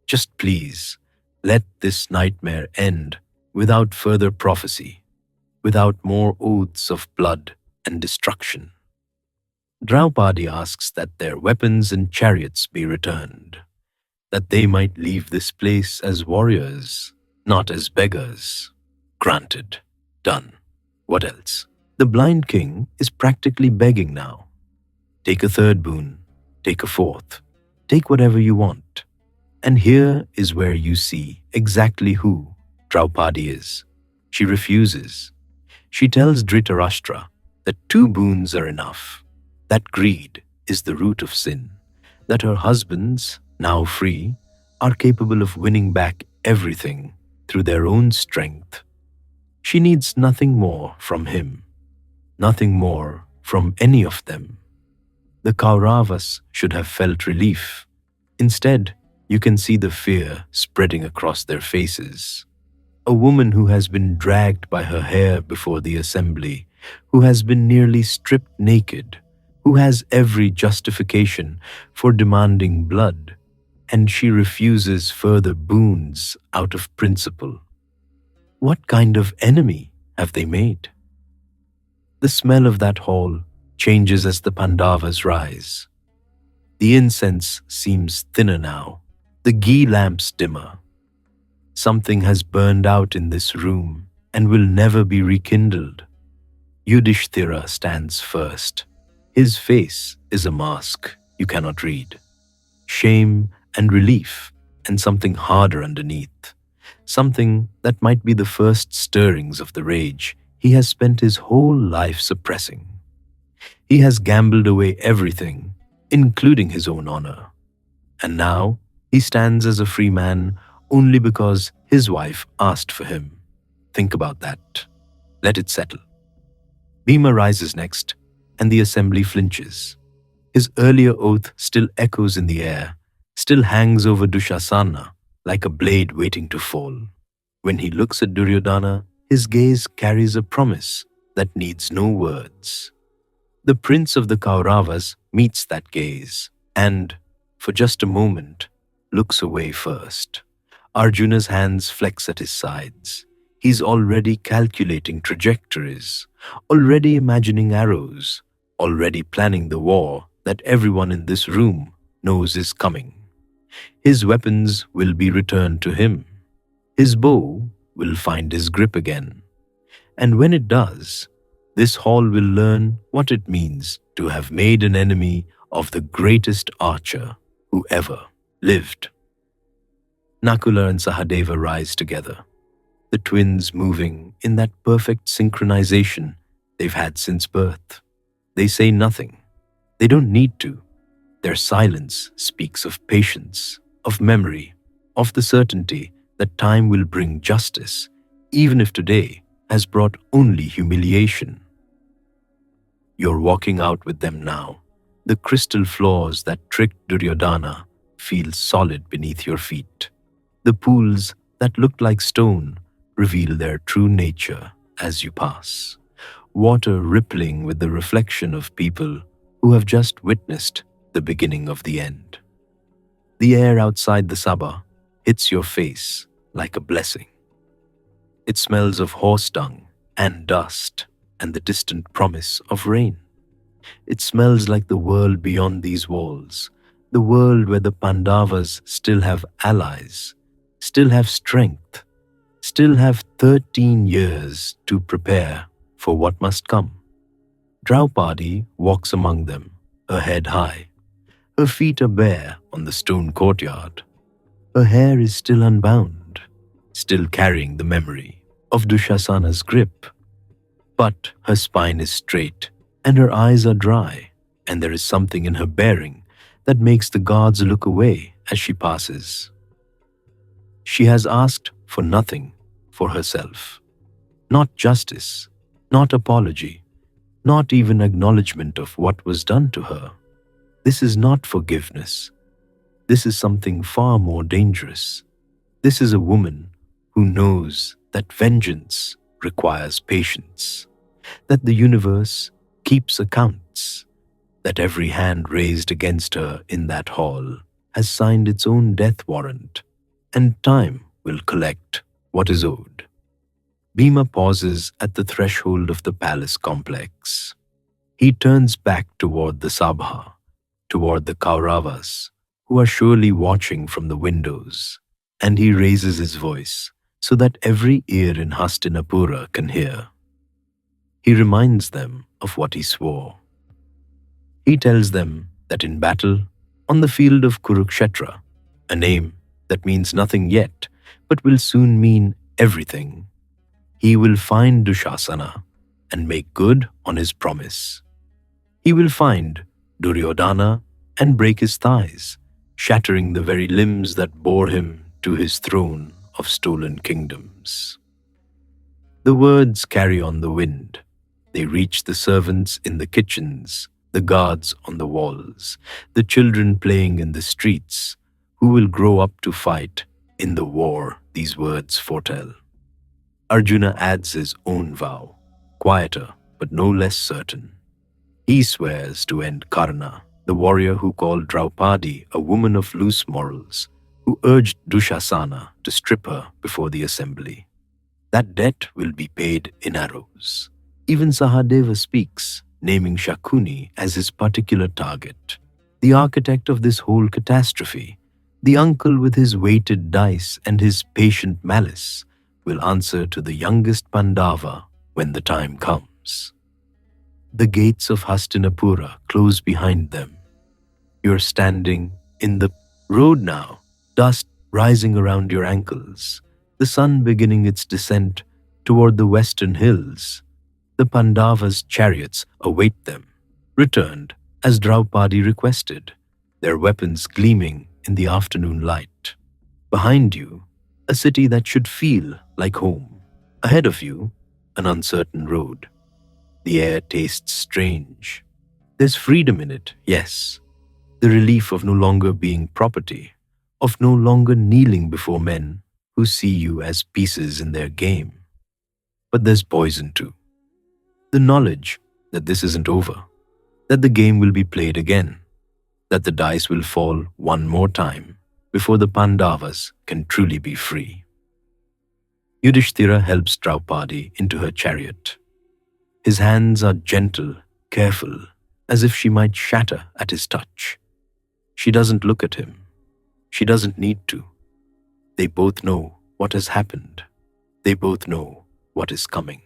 Just please, let this nightmare end without further prophecy, without more oaths of blood and destruction. Draupadi asks that their weapons and chariots be returned, that they might leave this place as warriors, not as beggars. Granted. Done. What else? The blind king is practically begging now. Take a third boon, take a fourth, take whatever you want. And here is where you see exactly who Draupadi is. She refuses. She tells Dhritarashtra that 2 boons are enough, that greed is the root of sin, that her husbands, now free, are capable of winning back everything through their own strength. She needs nothing more from him, nothing more from any of them. The Kauravas should have felt relief. Instead, you can see the fear spreading across their faces. A woman who has been dragged by her hair before the assembly, who has been nearly stripped naked, who has every justification for demanding blood, and she refuses further boons out of principle. What kind of enemy have they made? The smell of that hall changes as the Pandavas rise. The incense seems thinner now, the ghee lamps dimmer. Something has burned out in this room and will never be rekindled. Yudhishthira stands first. His face is a mask you cannot read. Shame and relief and something harder underneath. Something that might be the first stirrings of the rage he has spent his whole life suppressing. He has gambled away everything, including his own honor. And now he stands as a free man only because his wife asked for him. Think about that. Let it settle. Bhima rises next, and the assembly flinches. His earlier oath still echoes in the air, still hangs over Dushasana like a blade waiting to fall. When he looks at Duryodhana, his gaze carries a promise that needs no words. The prince of the Kauravas meets that gaze and, for just a moment, looks away first. Arjuna's hands flex at his sides. He's already calculating trajectories, already imagining arrows, already planning the war that everyone in this room knows is coming. His weapons will be returned to him. His bow will find his grip again. And when it does, this hall will learn what it means to have made an enemy of the greatest archer who ever lived. Nakula and Sahadeva rise together, the twins moving in that perfect synchronization they've had since birth. They say nothing. They don't need to. Their silence speaks of patience, of memory, of the certainty that time will bring justice, even if today has brought only humiliation. You're walking out with them now. The crystal floors that tricked Duryodhana feel solid beneath your feet. The pools that looked like stone reveal their true nature as you pass. Water rippling with the reflection of people who have just witnessed the beginning of the end. The air outside the Sabha hits your face like a blessing. It smells of horse dung and dust and the distant promise of rain. It smells like the world beyond these walls, the world where the Pandavas still have allies, still have strength, still have 13 years to prepare for what must come. Draupadi walks among them, her head high. Her feet are bare on the stone courtyard. Her hair is still unbound, still carrying the memory of Dushasana's grip. But her spine is straight, and her eyes are dry, and there is something in her bearing that makes the gods look away as she passes. She has asked for nothing for herself. Not justice, not apology, not even acknowledgement of what was done to her. This is not forgiveness. This is something far more dangerous. This is a woman who knows that vengeance requires patience, that the universe keeps accounts, that every hand raised against her in that hall has signed its own death warrant, and time will collect what is owed. Bhima pauses at the threshold of the palace complex. He turns back toward the Sabha, toward the Kauravas, who are surely watching from the windows, and he raises his voice so that every ear in Hastinapura can hear. He reminds them of what he swore. He tells them that in battle, on the field of Kurukshetra, a name that means nothing yet but will soon mean everything, he will find Dushasana and make good on his promise. He will find Duryodhana and break his thighs, shattering the very limbs that bore him to his throne of stolen kingdoms. The words carry on the wind. They reach the servants in the kitchens, the guards on the walls, the children playing in the streets, who will grow up to fight in the war these words foretell. Arjuna adds his own vow, quieter but no less certain. He swears to end Karna, the warrior who called Draupadi a woman of loose morals, who urged Dushasana to strip her before the assembly. That debt will be paid in arrows. Even Sahadeva speaks, naming Shakuni as his particular target, the architect of this whole catastrophe. The uncle with his weighted dice and his patient malice will answer to the youngest Pandava when the time comes. The gates of Hastinapura close behind them. You're standing in the road now, dust rising around your ankles, the sun beginning its descent toward the western hills. The Pandavas' chariots await them, returned as Draupadi requested, their weapons gleaming in the afternoon light. Behind you, a city that should feel like home. Ahead of you, an uncertain road. The air tastes strange. There's freedom in it, yes. The relief of no longer being property, of no longer kneeling before men who see you as pieces in their game. But there's poison too. The knowledge that this isn't over, that the game will be played again, that the dice will fall one more time before the Pandavas can truly be free. Yudhishthira helps Draupadi into her chariot. His hands are gentle, careful, as if she might shatter at his touch. She doesn't look at him. She doesn't need to. They both know what has happened. They both know what is coming.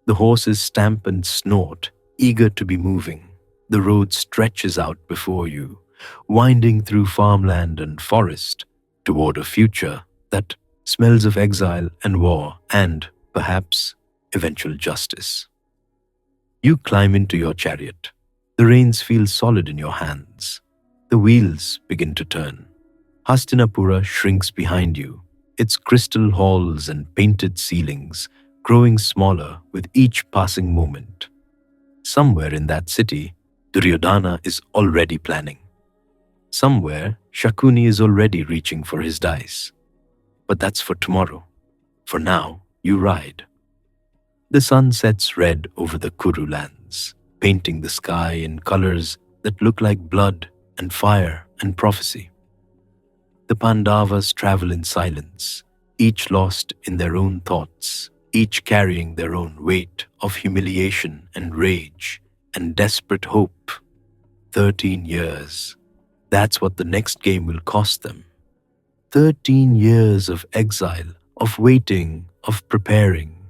The horses stamp and snort, eager to be moving. The road stretches out before you, winding through farmland and forest toward a future that smells of exile and war and, perhaps, eventual justice. You climb into your chariot. The reins feel solid in your hands. The wheels begin to turn. Hastinapura shrinks behind you, its crystal halls and painted ceilings growing smaller with each passing moment. Somewhere in that city, Duryodhana is already planning. Somewhere, Shakuni is already reaching for his dice. But that's for tomorrow. For now, you ride. The sun sets red over the Kuru lands, painting the sky in colors that look like blood and fire and prophecy. The Pandavas travel in silence, each lost in their own thoughts, each carrying their own weight of humiliation and rage and desperate hope. 13 years. That's what the next game will cost them. 13 years of exile, of waiting, of preparing.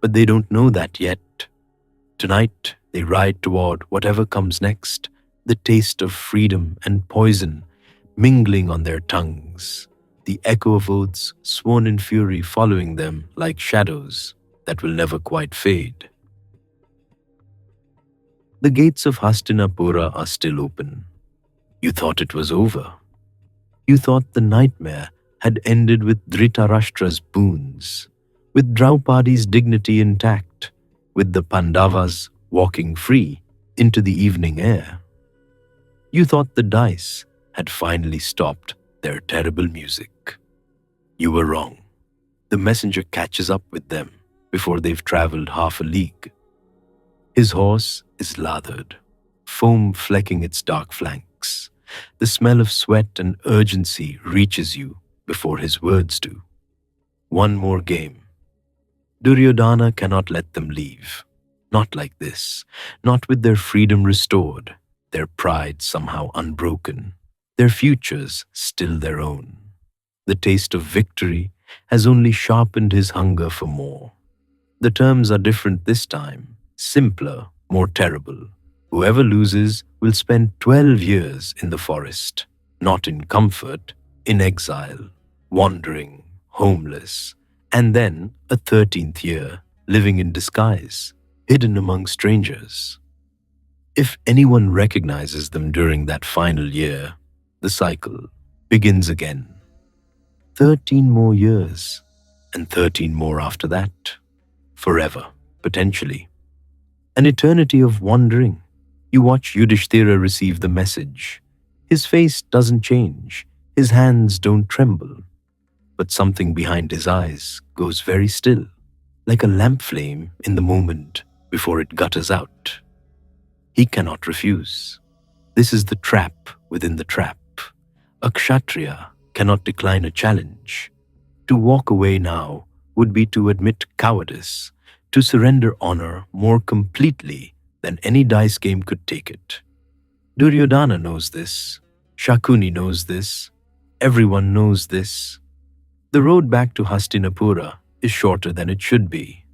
But they don't know that yet. Tonight, they ride toward whatever comes next, the taste of freedom and poison mingling on their tongues, the echo of oaths sworn in fury following them like shadows that will never quite fade. The gates of Hastinapura are still open. You thought it was over. You thought the nightmare had ended with Dhritarashtra's boons, with Draupadi's dignity intact, with the Pandavas walking free into the evening air. You thought the dice had finally stopped their terrible music. You were wrong. The messenger catches up with them before they've traveled half a league. His horse is lathered, foam flecking its dark flanks. The smell of sweat and urgency reaches you before his words do. One more game. Duryodhana cannot let them leave. Not like this. Not with their freedom restored, their pride somehow unbroken, their futures still their own. The taste of victory has only sharpened his hunger for more. The terms are different this time, simpler, more terrible. Whoever loses will spend 12 years in the forest, not in comfort, in exile, wandering, homeless, and then a 13th year, living in disguise, hidden among strangers. If anyone recognizes them during that final year, the cycle begins again. 13 more years, and 13 more after that. Forever, potentially. An eternity of wandering. You watch Yudhishthira receive the message. His face doesn't change, his hands don't tremble, but something behind his eyes goes very still, like a lamp flame in the moment before it gutters out. He cannot refuse. This is the trap within the trap. A kshatriya cannot decline a challenge. To walk away now would be to admit cowardice, to surrender honor more completely than any dice game could take it. Duryodhana knows this. Shakuni knows this. Everyone knows this. The road back to Hastinapura is shorter than it should be.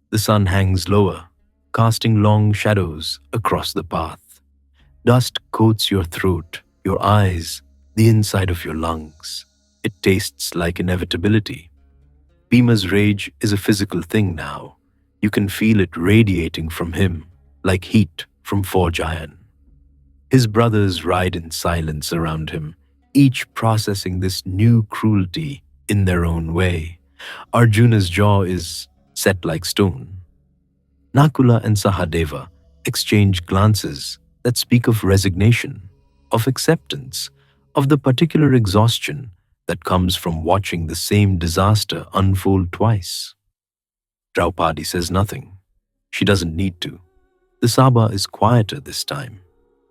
The sun hangs lower, casting long shadows across the path. Dust coats your throat, your eyes, the inside of your lungs. It tastes like inevitability. Bhima's rage is a physical thing now. You can feel it radiating from him, like heat from forge iron. His brothers ride in silence around him, each processing this new cruelty in their own way. Arjuna's jaw is set like stone. Nakula and Sahadeva exchange glances that speak of resignation, of acceptance, of the particular exhaustion that comes from watching the same disaster unfold twice. Draupadi says nothing. She doesn't need to. The Sabha is quieter this time.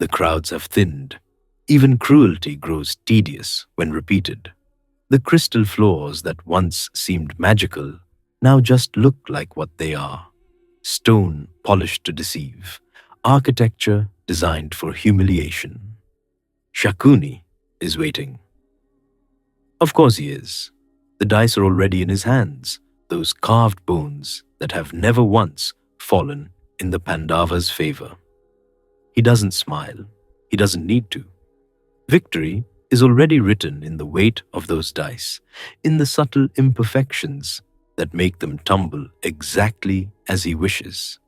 The crowds have thinned. Even cruelty grows tedious when repeated. The crystal floors that once seemed magical now just look like what they are. Stone polished to deceive. Architecture designed for humiliation. Shakuni is waiting. Of course he is. The dice are already in his hands, those carved bones that have never once fallen in the Pandavas' favor. He doesn't smile. He doesn't need to. Victory is already written in the weight of those dice, in the subtle imperfections that make them tumble exactly as he wishes.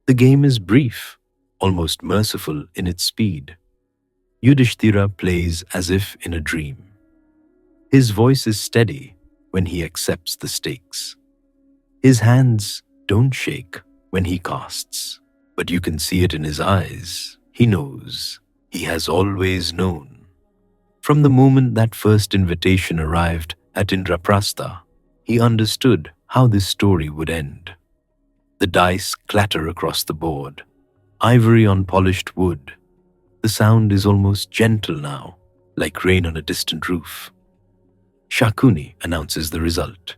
The game is brief, almost merciful in its speed. Yudhishthira plays as if in a dream. His voice is steady when he accepts the stakes. His hands don't shake when he casts, but you can see it in his eyes. He knows. He has always known. From the moment that first invitation arrived at Indraprastha, he understood how this story would end. The dice clatter across the board, ivory on polished wood. The sound is almost gentle now, like rain on a distant roof. Shakuni announces the result.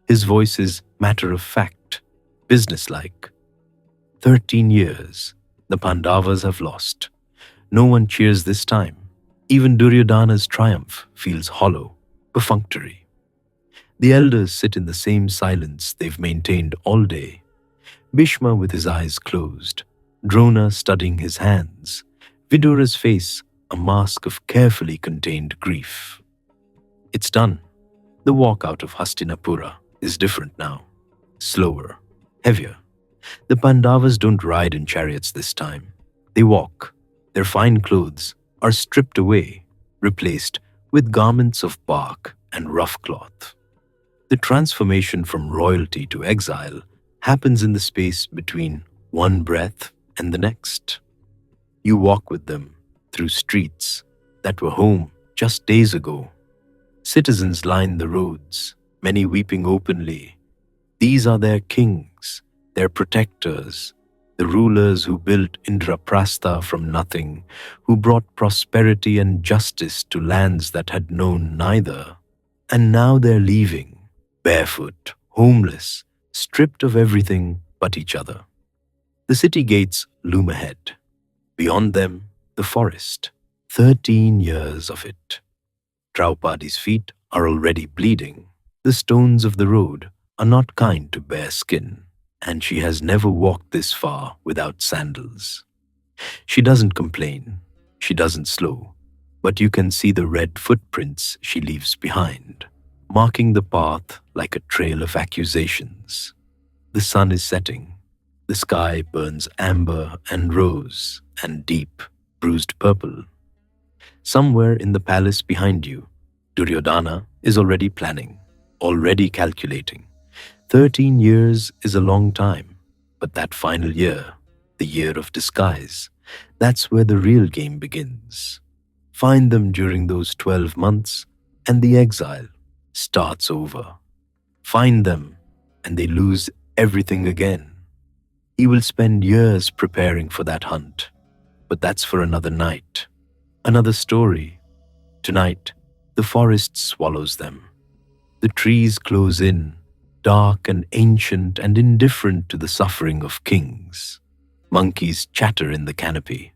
His voice is matter of fact, businesslike. 13 years, the Pandavas have lost. No one cheers this time. Even Duryodhana's triumph feels hollow, perfunctory. The elders sit in the same silence they've maintained all day. Bhishma with his eyes closed, Drona studying his hands, Vidura's face a mask of carefully contained grief. It's done. The walk out of Hastinapura is different now. Slower, heavier. The Pandavas don't ride in chariots this time. They walk. Their fine clothes are stripped away, replaced with garments of bark and rough cloth. The transformation from royalty to exile happens in the space between one breath and the next. You walk with them through streets that were home just days ago. Citizens line the roads, many weeping openly. These are their kings, their protectors, the rulers who built Indraprastha from nothing, who brought prosperity and justice to lands that had known neither. And now they're leaving, barefoot, homeless, stripped of everything but each other. The city gates loom ahead. Beyond them, the forest. 13 years of it. Draupadi's feet are already bleeding. The stones of the road are not kind to bare skin, and she has never walked this far without sandals. She doesn't complain, she doesn't slow, but you can see the red footprints she leaves behind, marking the path like a trail of accusations. The sun is setting. The sky burns amber and rose and deep, bruised purple. Somewhere in the palace behind you, Duryodhana is already planning, already calculating. 13 years is a long time, but that final year, the year of disguise, that's where the real game begins. Find them during those 12 months, and the exile starts over. Find them, and they lose everything again. He will spend years preparing for that hunt, but that's for another night, another story. Tonight, the forest swallows them. The trees close in, dark and ancient and indifferent to the suffering of kings. Monkeys chatter in the canopy.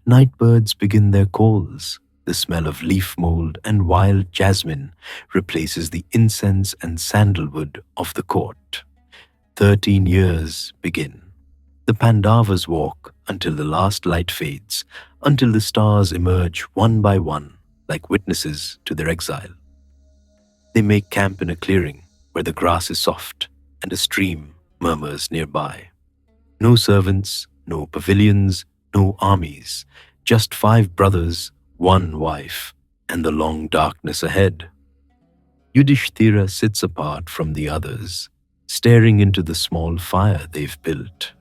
Night birds begin their calls. The smell of leaf mold and wild jasmine replaces the incense and sandalwood of the court. 13 years begin. The Pandavas walk until the last light fades, until the stars emerge one by one like witnesses to their exile. They make camp in a clearing where the grass is soft and a stream murmurs nearby. No servants, no pavilions, no armies, just 5 brothers, 1 wife, and the long darkness ahead. Yudhishthira sits apart from the others, staring into the small fire they've built.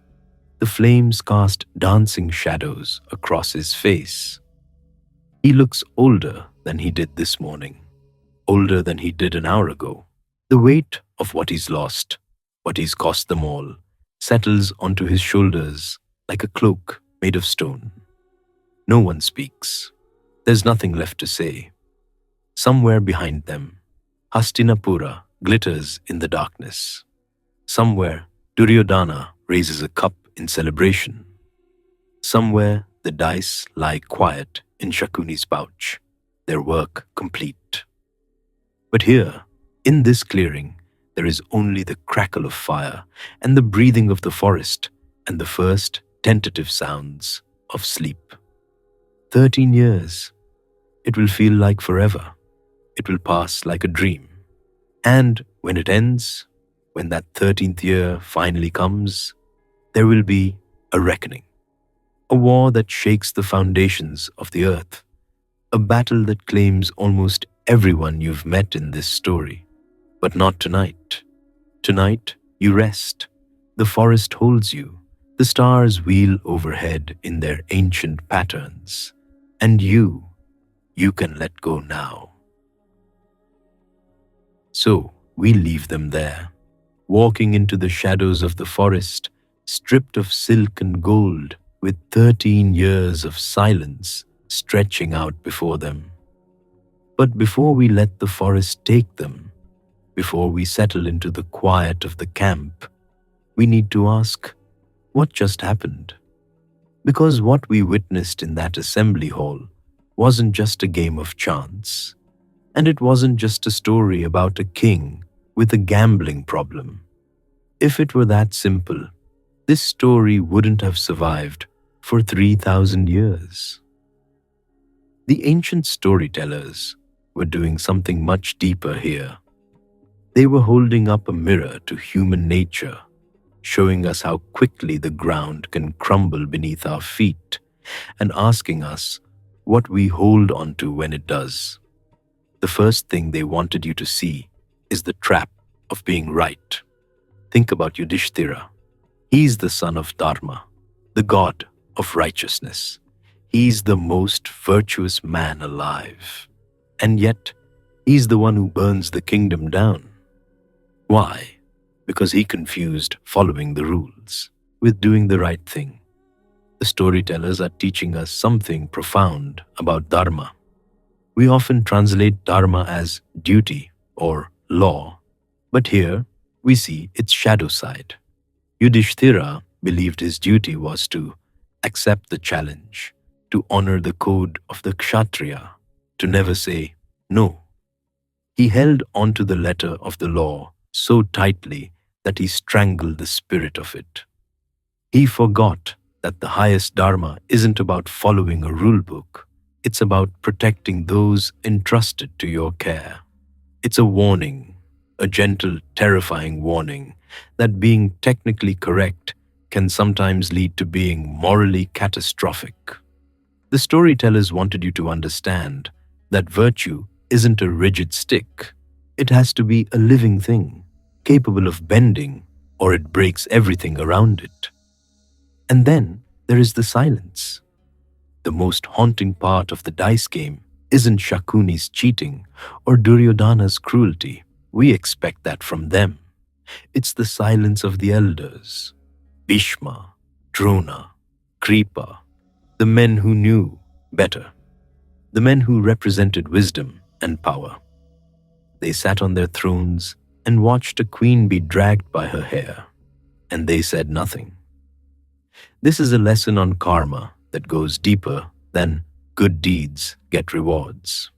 The flames cast dancing shadows across his face. He looks older than he did this morning, older than he did an hour ago. The weight of what he's lost, what he's cost them all, settles onto his shoulders like a cloak made of stone. No one speaks. There's nothing left to say. Somewhere behind them, Hastinapura glitters in the darkness. Somewhere, Duryodhana raises a cup in celebration. Somewhere, the dice lie quiet in Shakuni's pouch, their work complete. But here, in this clearing, there is only the crackle of fire and the breathing of the forest and the first tentative sounds of sleep. 13 years. It will feel like forever. It will pass like a dream. And when it ends, when that 13th year finally comes, there will be a reckoning. A war that shakes the foundations of the earth. A battle that claims almost everyone you've met in this story. But not tonight. Tonight, you rest. The forest holds you. The stars wheel overhead in their ancient patterns. And you can let go now. So, we leave them there, walking into the shadows of the forest, stripped of silk and gold, with 13 years of silence stretching out before them. But before we let the forest take them, before we settle into the quiet of the camp, we need to ask, what just happened? Because what we witnessed in that assembly hall wasn't just a game of chance, and it wasn't just a story about a king with a gambling problem. If it were that simple, this story wouldn't have survived for 3,000 years. The ancient storytellers were doing something much deeper here. They were holding up a mirror to human nature, showing us how quickly the ground can crumble beneath our feet, and asking us what we hold on to when it does. The first thing they wanted you to see is the trap of being right. Think about Yudhishthira. He's the son of Dharma, the god of righteousness. He's the most virtuous man alive. And yet, he's the one who burns the kingdom down. Why? Because he confused following the rules with doing the right thing. The storytellers are teaching us something profound about dharma. We often translate dharma as duty or law, but here we see its shadow side. Yudhishthira believed his duty was to accept the challenge, to honor the code of the kshatriya, to never say no. He held onto the letter of the law so tightly that he strangled the spirit of it. He forgot that the highest dharma isn't about following a rule book, it's about protecting those entrusted to your care. It's a warning, a gentle, terrifying warning that being technically correct can sometimes lead to being morally catastrophic. The storytellers wanted you to understand that virtue isn't a rigid stick. It has to be a living thing, capable of bending, or it breaks everything around it. And then there is the silence. The most haunting part of the dice game isn't Shakuni's cheating or Duryodhana's cruelty. We expect that from them. It's the silence of the elders. Bhishma, Drona, Kripa, the men who knew better, the men who represented wisdom and power. They sat on their thrones and watched a queen be dragged by her hair, and they said nothing. This is a lesson on karma that goes deeper than good deeds get rewards.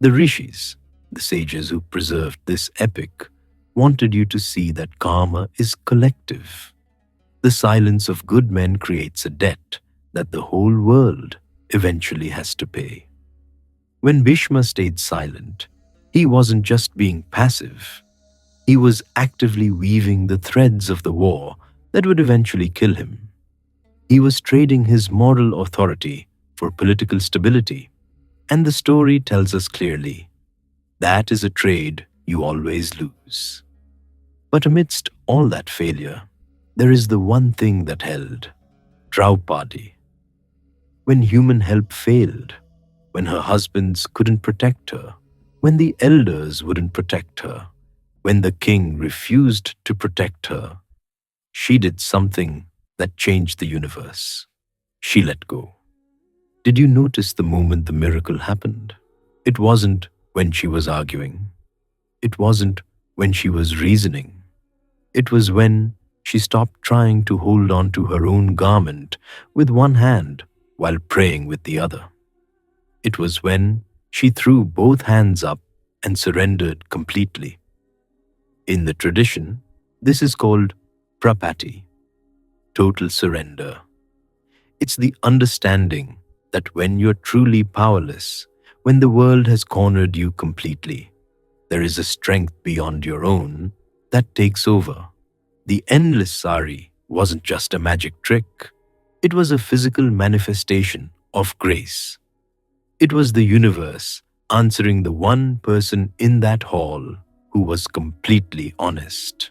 The rishis, the sages who preserved this epic, wanted you to see that karma is collective. The silence of good men creates a debt that the whole world eventually has to pay. When Bhishma stayed silent, he wasn't just being passive. He was actively weaving the threads of the war that would eventually kill him. He was trading his moral authority for political stability. And the story tells us clearly, that is a trade you always lose. But amidst all that failure, there is the one thing that held, Draupadi. When human help failed, when her husbands couldn't protect her, when the elders wouldn't protect her, when the king refused to protect her, she did something that changed the universe. She let go. Did you notice the moment the miracle happened? It wasn't when she was arguing. It wasn't when she was reasoning. It was when she stopped trying to hold on to her own garment with one hand while praying with the other. It was when she threw both hands up and surrendered completely. In the tradition, this is called prapati, total surrender. It's the understanding that when you're truly powerless, when the world has cornered you completely, there is a strength beyond your own that takes over. The endless sari wasn't just a magic trick. It was a physical manifestation of grace. It was the universe answering the one person in that hall who was completely honest.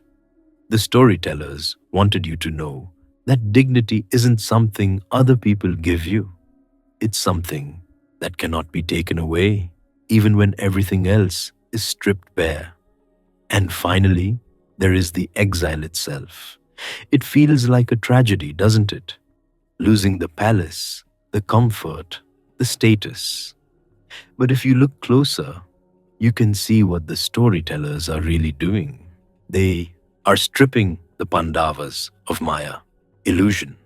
The storytellers wanted you to know that dignity isn't something other people give you. It's something that cannot be taken away, even when everything else is stripped bare. And finally, there is the exile itself. It feels like a tragedy, doesn't it? Losing the palace, the comfort, the status. But if you look closer, you can see what the storytellers are really doing. They are stripping the Pandavas of Maya, illusion.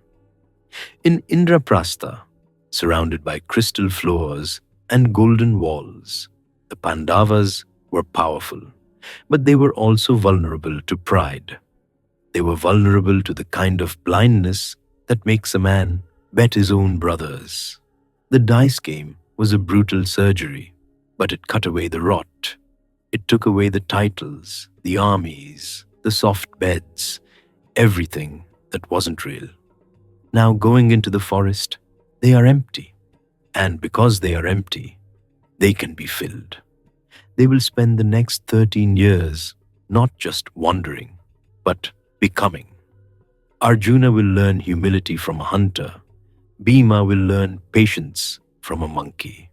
In Indraprastha, surrounded by crystal floors and golden walls, the Pandavas were powerful, but they were also vulnerable to pride. They were vulnerable to the kind of blindness that makes a man bet his own brothers. The dice game was a brutal surgery, but it cut away the rot. It took away the titles, the armies, the soft beds, everything that wasn't real. Now going into the forest, they are empty. And because they are empty, they can be filled. They will spend the next 13 years not just wandering, but becoming. Arjuna will learn humility from a hunter, Bhima will learn patience from a monkey.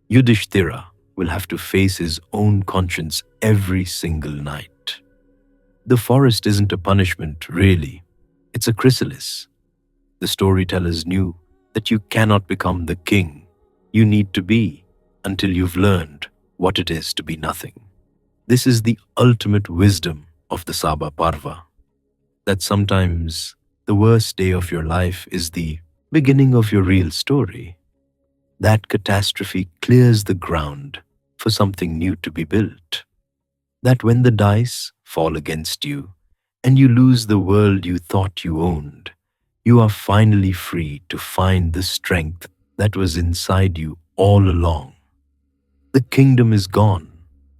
Yudhishthira will have to face his own conscience every single night. The forest isn't a punishment, really. It's a chrysalis. The storytellers knew that you cannot become the king you need to be until you've learned what it is to be nothing. This is the ultimate wisdom of the Sabha Parva, that sometimes the worst day of your life is the beginning of your real story. That catastrophe clears the ground for something new to be built. That when the dice fall against you and you lose the world you thought you owned, you are finally free to find the strength that was inside you all along. The kingdom is gone,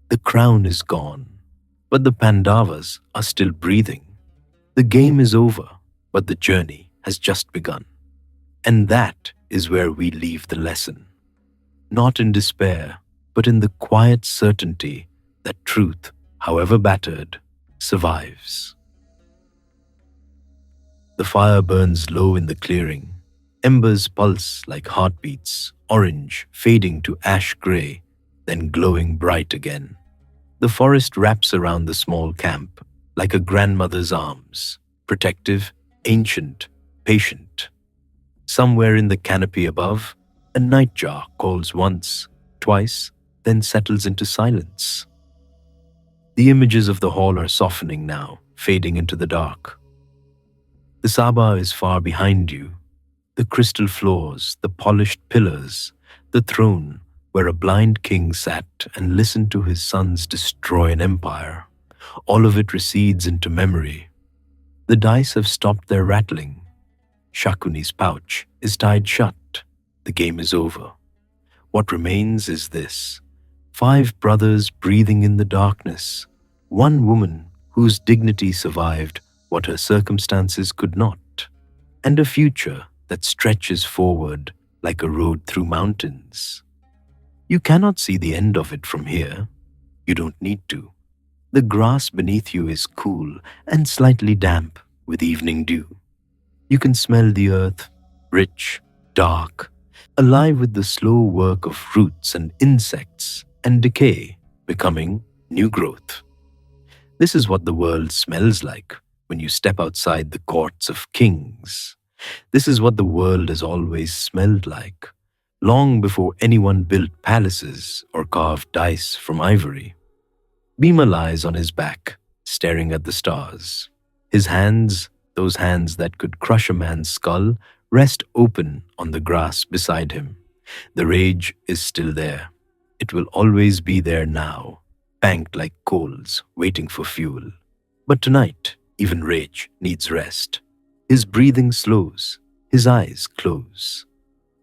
the crown is gone, but the Pandavas are still breathing. The game is over, but the journey has just begun. And that is where we leave the lesson. Not in despair, but in the quiet certainty that truth, however battered, survives. The fire burns low in the clearing. Embers pulse like heartbeats, orange, fading to ash gray, then glowing bright again. The forest wraps around the small camp like a grandmother's arms, protective, ancient, patient. Somewhere in the canopy above, a nightjar calls once, twice, then settles into silence. The images of the hall are softening now, fading into the dark. The Sabha is far behind you. The crystal floors, the polished pillars, the throne where a blind king sat and listened to his sons destroy an empire. All of it recedes into memory. The dice have stopped their rattling. Shakuni's pouch is tied shut. The game is over. What remains is this: 5 brothers breathing in the darkness, 1 woman whose dignity survived what her circumstances could not, and a future that stretches forward like a road through mountains. You cannot see the end of it from here. You don't need to. The grass beneath you is cool and slightly damp with evening dew. You can smell the earth, rich, dark, alive with the slow work of roots and insects and decay, becoming new growth. This is what the world smells like when you step outside the courts of kings. This is what the world has always smelled like, long before anyone built palaces or carved dice from ivory. Bhima lies on his back, staring at the stars. His hands, those hands that could crush a man's skull, rest open on the grass beside him. The rage is still there. It will always be there now, banked like coals, waiting for fuel. But tonight, even rage needs rest. His breathing slows, his eyes close.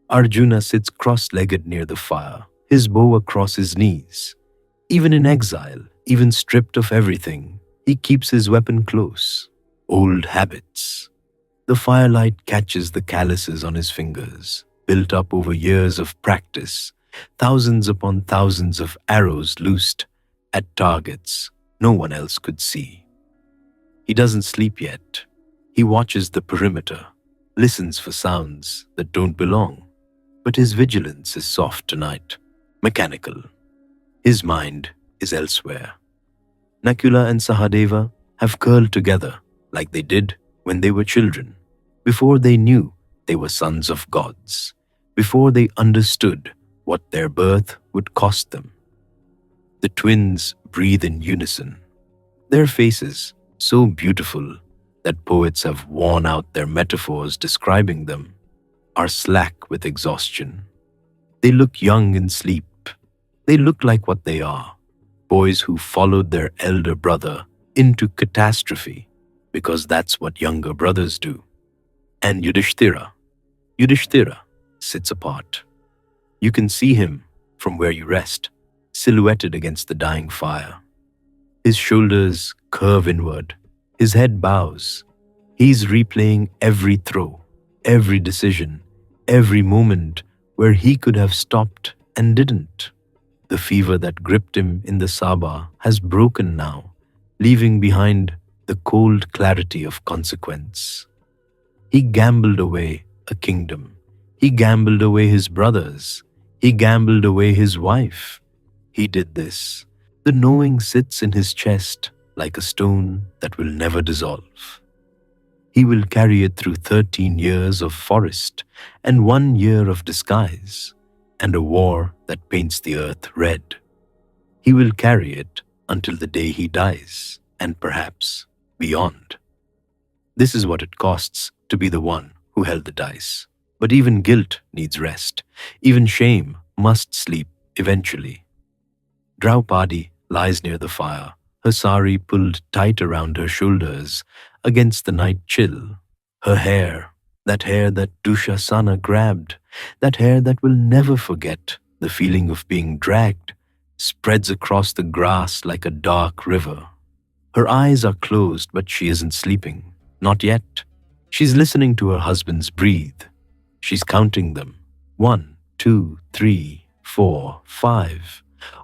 Arjuna sits cross-legged near the fire, his bow across his knees. Even in exile, even stripped of everything, he keeps his weapon close. Old habits. The firelight catches the calluses on his fingers, built up over years of practice, thousands upon thousands of arrows loosed at targets no one else could see. He doesn't sleep yet. He watches the perimeter, listens for sounds that don't belong. But his vigilance is soft tonight, mechanical. His mind is elsewhere. Nakula and Sahadeva have curled together like they did when they were children, before they knew they were sons of gods, before they understood what their birth would cost them. The twins breathe in unison. Their faces, so beautiful that poets have worn out their metaphors describing them, are slack with exhaustion. They look young in sleep. They look like what they are, boys who followed their elder brother into catastrophe, because that's what younger brothers do. And Yudhishthira sits apart. You can see him from where you rest, silhouetted against the dying fire. His shoulders curve inward, his head bows. He's replaying every throw, every decision, every moment where he could have stopped and didn't. The fever that gripped him in the Sabha has broken now, leaving behind the cold clarity of consequence. He gambled away a kingdom, He gambled away his brothers. He gambled away his wife. He did this. The knowing sits in his chest like a stone that will never dissolve. He will carry it through 13 years of forest and 1 year of disguise and a war that paints the earth red. He will carry it until the day he dies and perhaps beyond. This is what it costs to be the one who held the dice. But even guilt needs rest. Even shame must sleep eventually. Draupadi lies near the fire, her sari pulled tight around her shoulders against the night chill. Her hair, that hair that Dushasana grabbed, that hair that will never forget the feeling of being dragged, spreads across the grass like a dark river. Her eyes are closed, but she isn't sleeping. Not yet. She's listening to her husband's breathe. She's counting them. 1, 2, 3, 4, 5.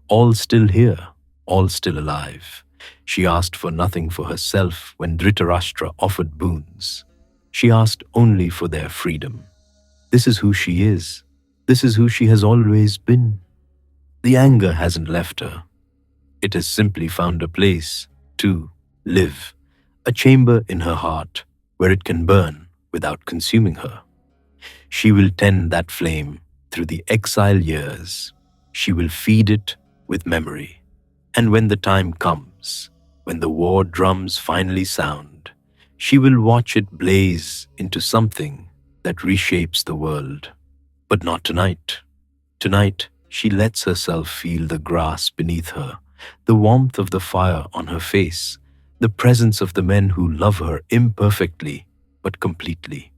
All still here, all still alive. She asked for nothing for herself when Dhritarashtra offered boons. She asked only for their freedom. This is who she is. This is who she has always been. The anger hasn't left her. It has simply found a place to live, a chamber in her heart where it can burn without consuming her. She will tend that flame through the exile years. She will feed it with memory. And when the time comes, when the war drums finally sound, she will watch it blaze into something that reshapes the world. But not tonight. Tonight, she lets herself feel the grass beneath her, the warmth of the fire on her face, the presence of the men who love her imperfectly but completely.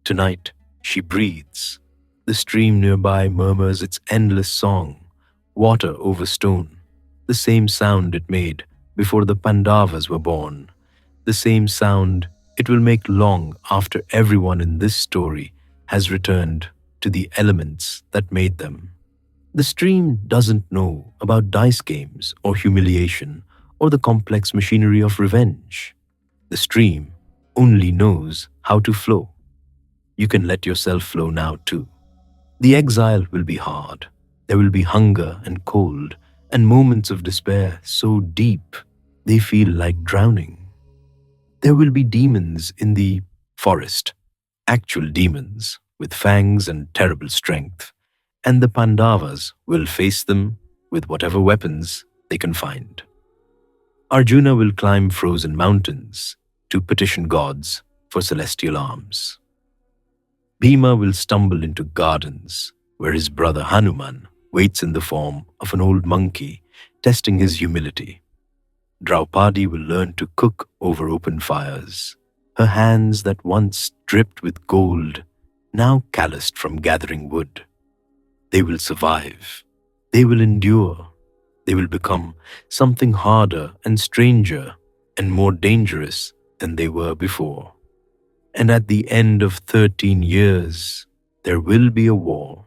Tonight, she breathes. The stream nearby murmurs its endless song, water over stone, the same sound it made before the Pandavas were born, the same sound it will make long after everyone in this story has returned to the elements that made them. The stream doesn't know about dice games or humiliation or the complex machinery of revenge. The stream only knows how to flow. You can let yourself flow now too. The exile will be hard. There will be hunger and cold and moments of despair so deep they feel like drowning. There will be demons in the forest, actual demons with fangs and terrible strength, and the Pandavas will face them with whatever weapons they can find. Arjuna will climb frozen mountains to petition gods for celestial arms. Bhima will stumble into gardens where his brother Hanuman waits in the form of an old monkey, testing his humility. Draupadi will learn to cook over open fires, her hands that once dripped with gold, now calloused from gathering wood. They will survive. They will endure. They will become something harder and stranger and more dangerous than they were before. And at the end of 13 years, there will be a war.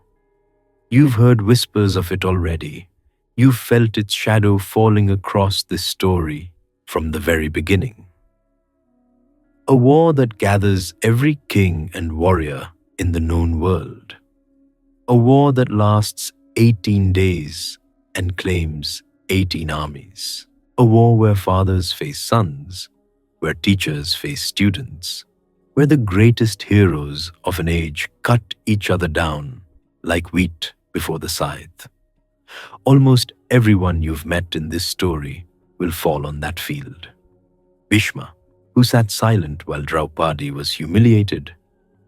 You've heard whispers of it already. You've felt its shadow falling across this story from the very beginning. A war that gathers every king and warrior in the known world. A war that lasts 18 days and claims 18 armies. A war where fathers face sons, where teachers face students, where the greatest heroes of an age cut each other down like wheat before the scythe. Almost everyone you've met in this story will fall on that field. Bhishma, who sat silent while Draupadi was humiliated,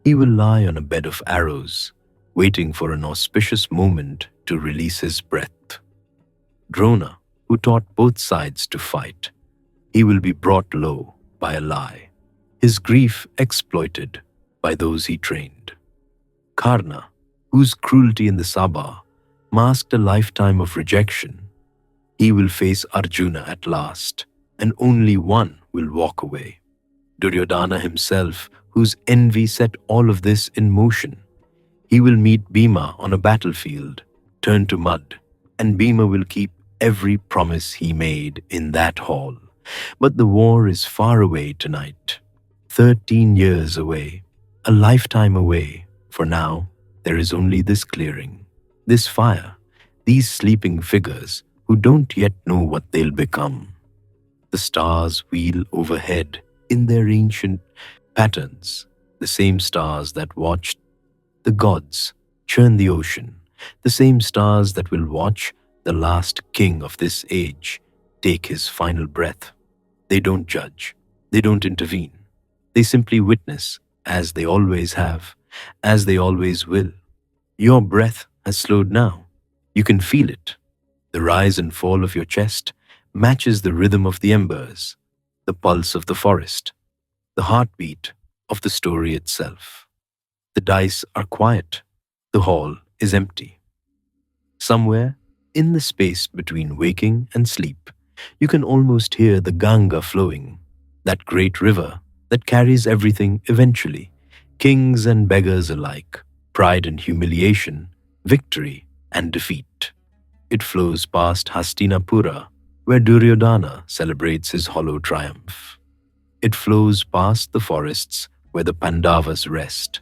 he will lie on a bed of arrows, waiting for an auspicious moment to release his breath. Drona, who taught both sides to fight, he will be brought low by a lie, his grief exploited by those he trained. Karna, whose cruelty in the Sabha masked a lifetime of rejection, he will face Arjuna at last, and only one will walk away. Duryodhana himself, whose envy set all of this in motion, he will meet Bhima on a battlefield, turn to mud, and Bhima will keep every promise he made in that hall. But the war is far away tonight, 13 years away, a lifetime away, for now There is only this clearing, this fire, these sleeping figures who don't yet know what they'll become. The stars wheel overhead in their ancient patterns, the same stars that watched the gods churn the ocean, the same stars that will watch the last king of this age take his final breath. They don't judge, they don't intervene, they simply witness, as they always have, as they always will. Your breath has slowed now. You can feel it. The rise and fall of your chest matches the rhythm of the embers, the pulse of the forest, the heartbeat of the story itself. The dice are quiet. The hall is empty. Somewhere, in the space between waking and sleep, you can almost hear the Ganga flowing, that great river that carries everything eventually, kings and beggars alike, pride and humiliation, victory and defeat. It flows past Hastinapura, where Duryodhana celebrates his hollow triumph. It flows past the forests where the Pandavas rest.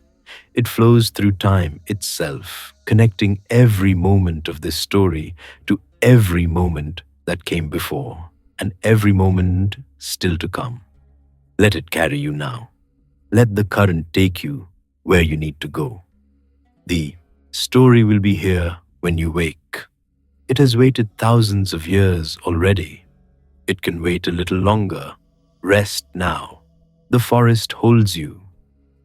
It flows through time itself, connecting every moment of this story to every moment that came before and every moment still to come. Let it carry you now. Let the current take you where you need to go. The story will be here when you wake. It has waited thousands of years already. It can wait a little longer. Rest now. The forest holds you.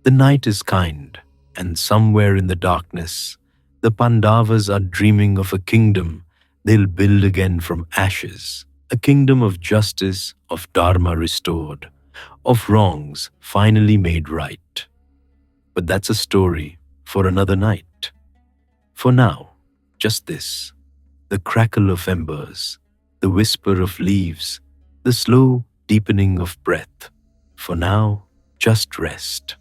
The night is kind, and somewhere in the darkness, the Pandavas are dreaming of a kingdom they'll build again from ashes, a kingdom of justice, of dharma restored, of wrongs finally made right. But that's a story for another night. For now, just this: the crackle of embers, the whisper of leaves, the slow deepening of breath. For now, just rest.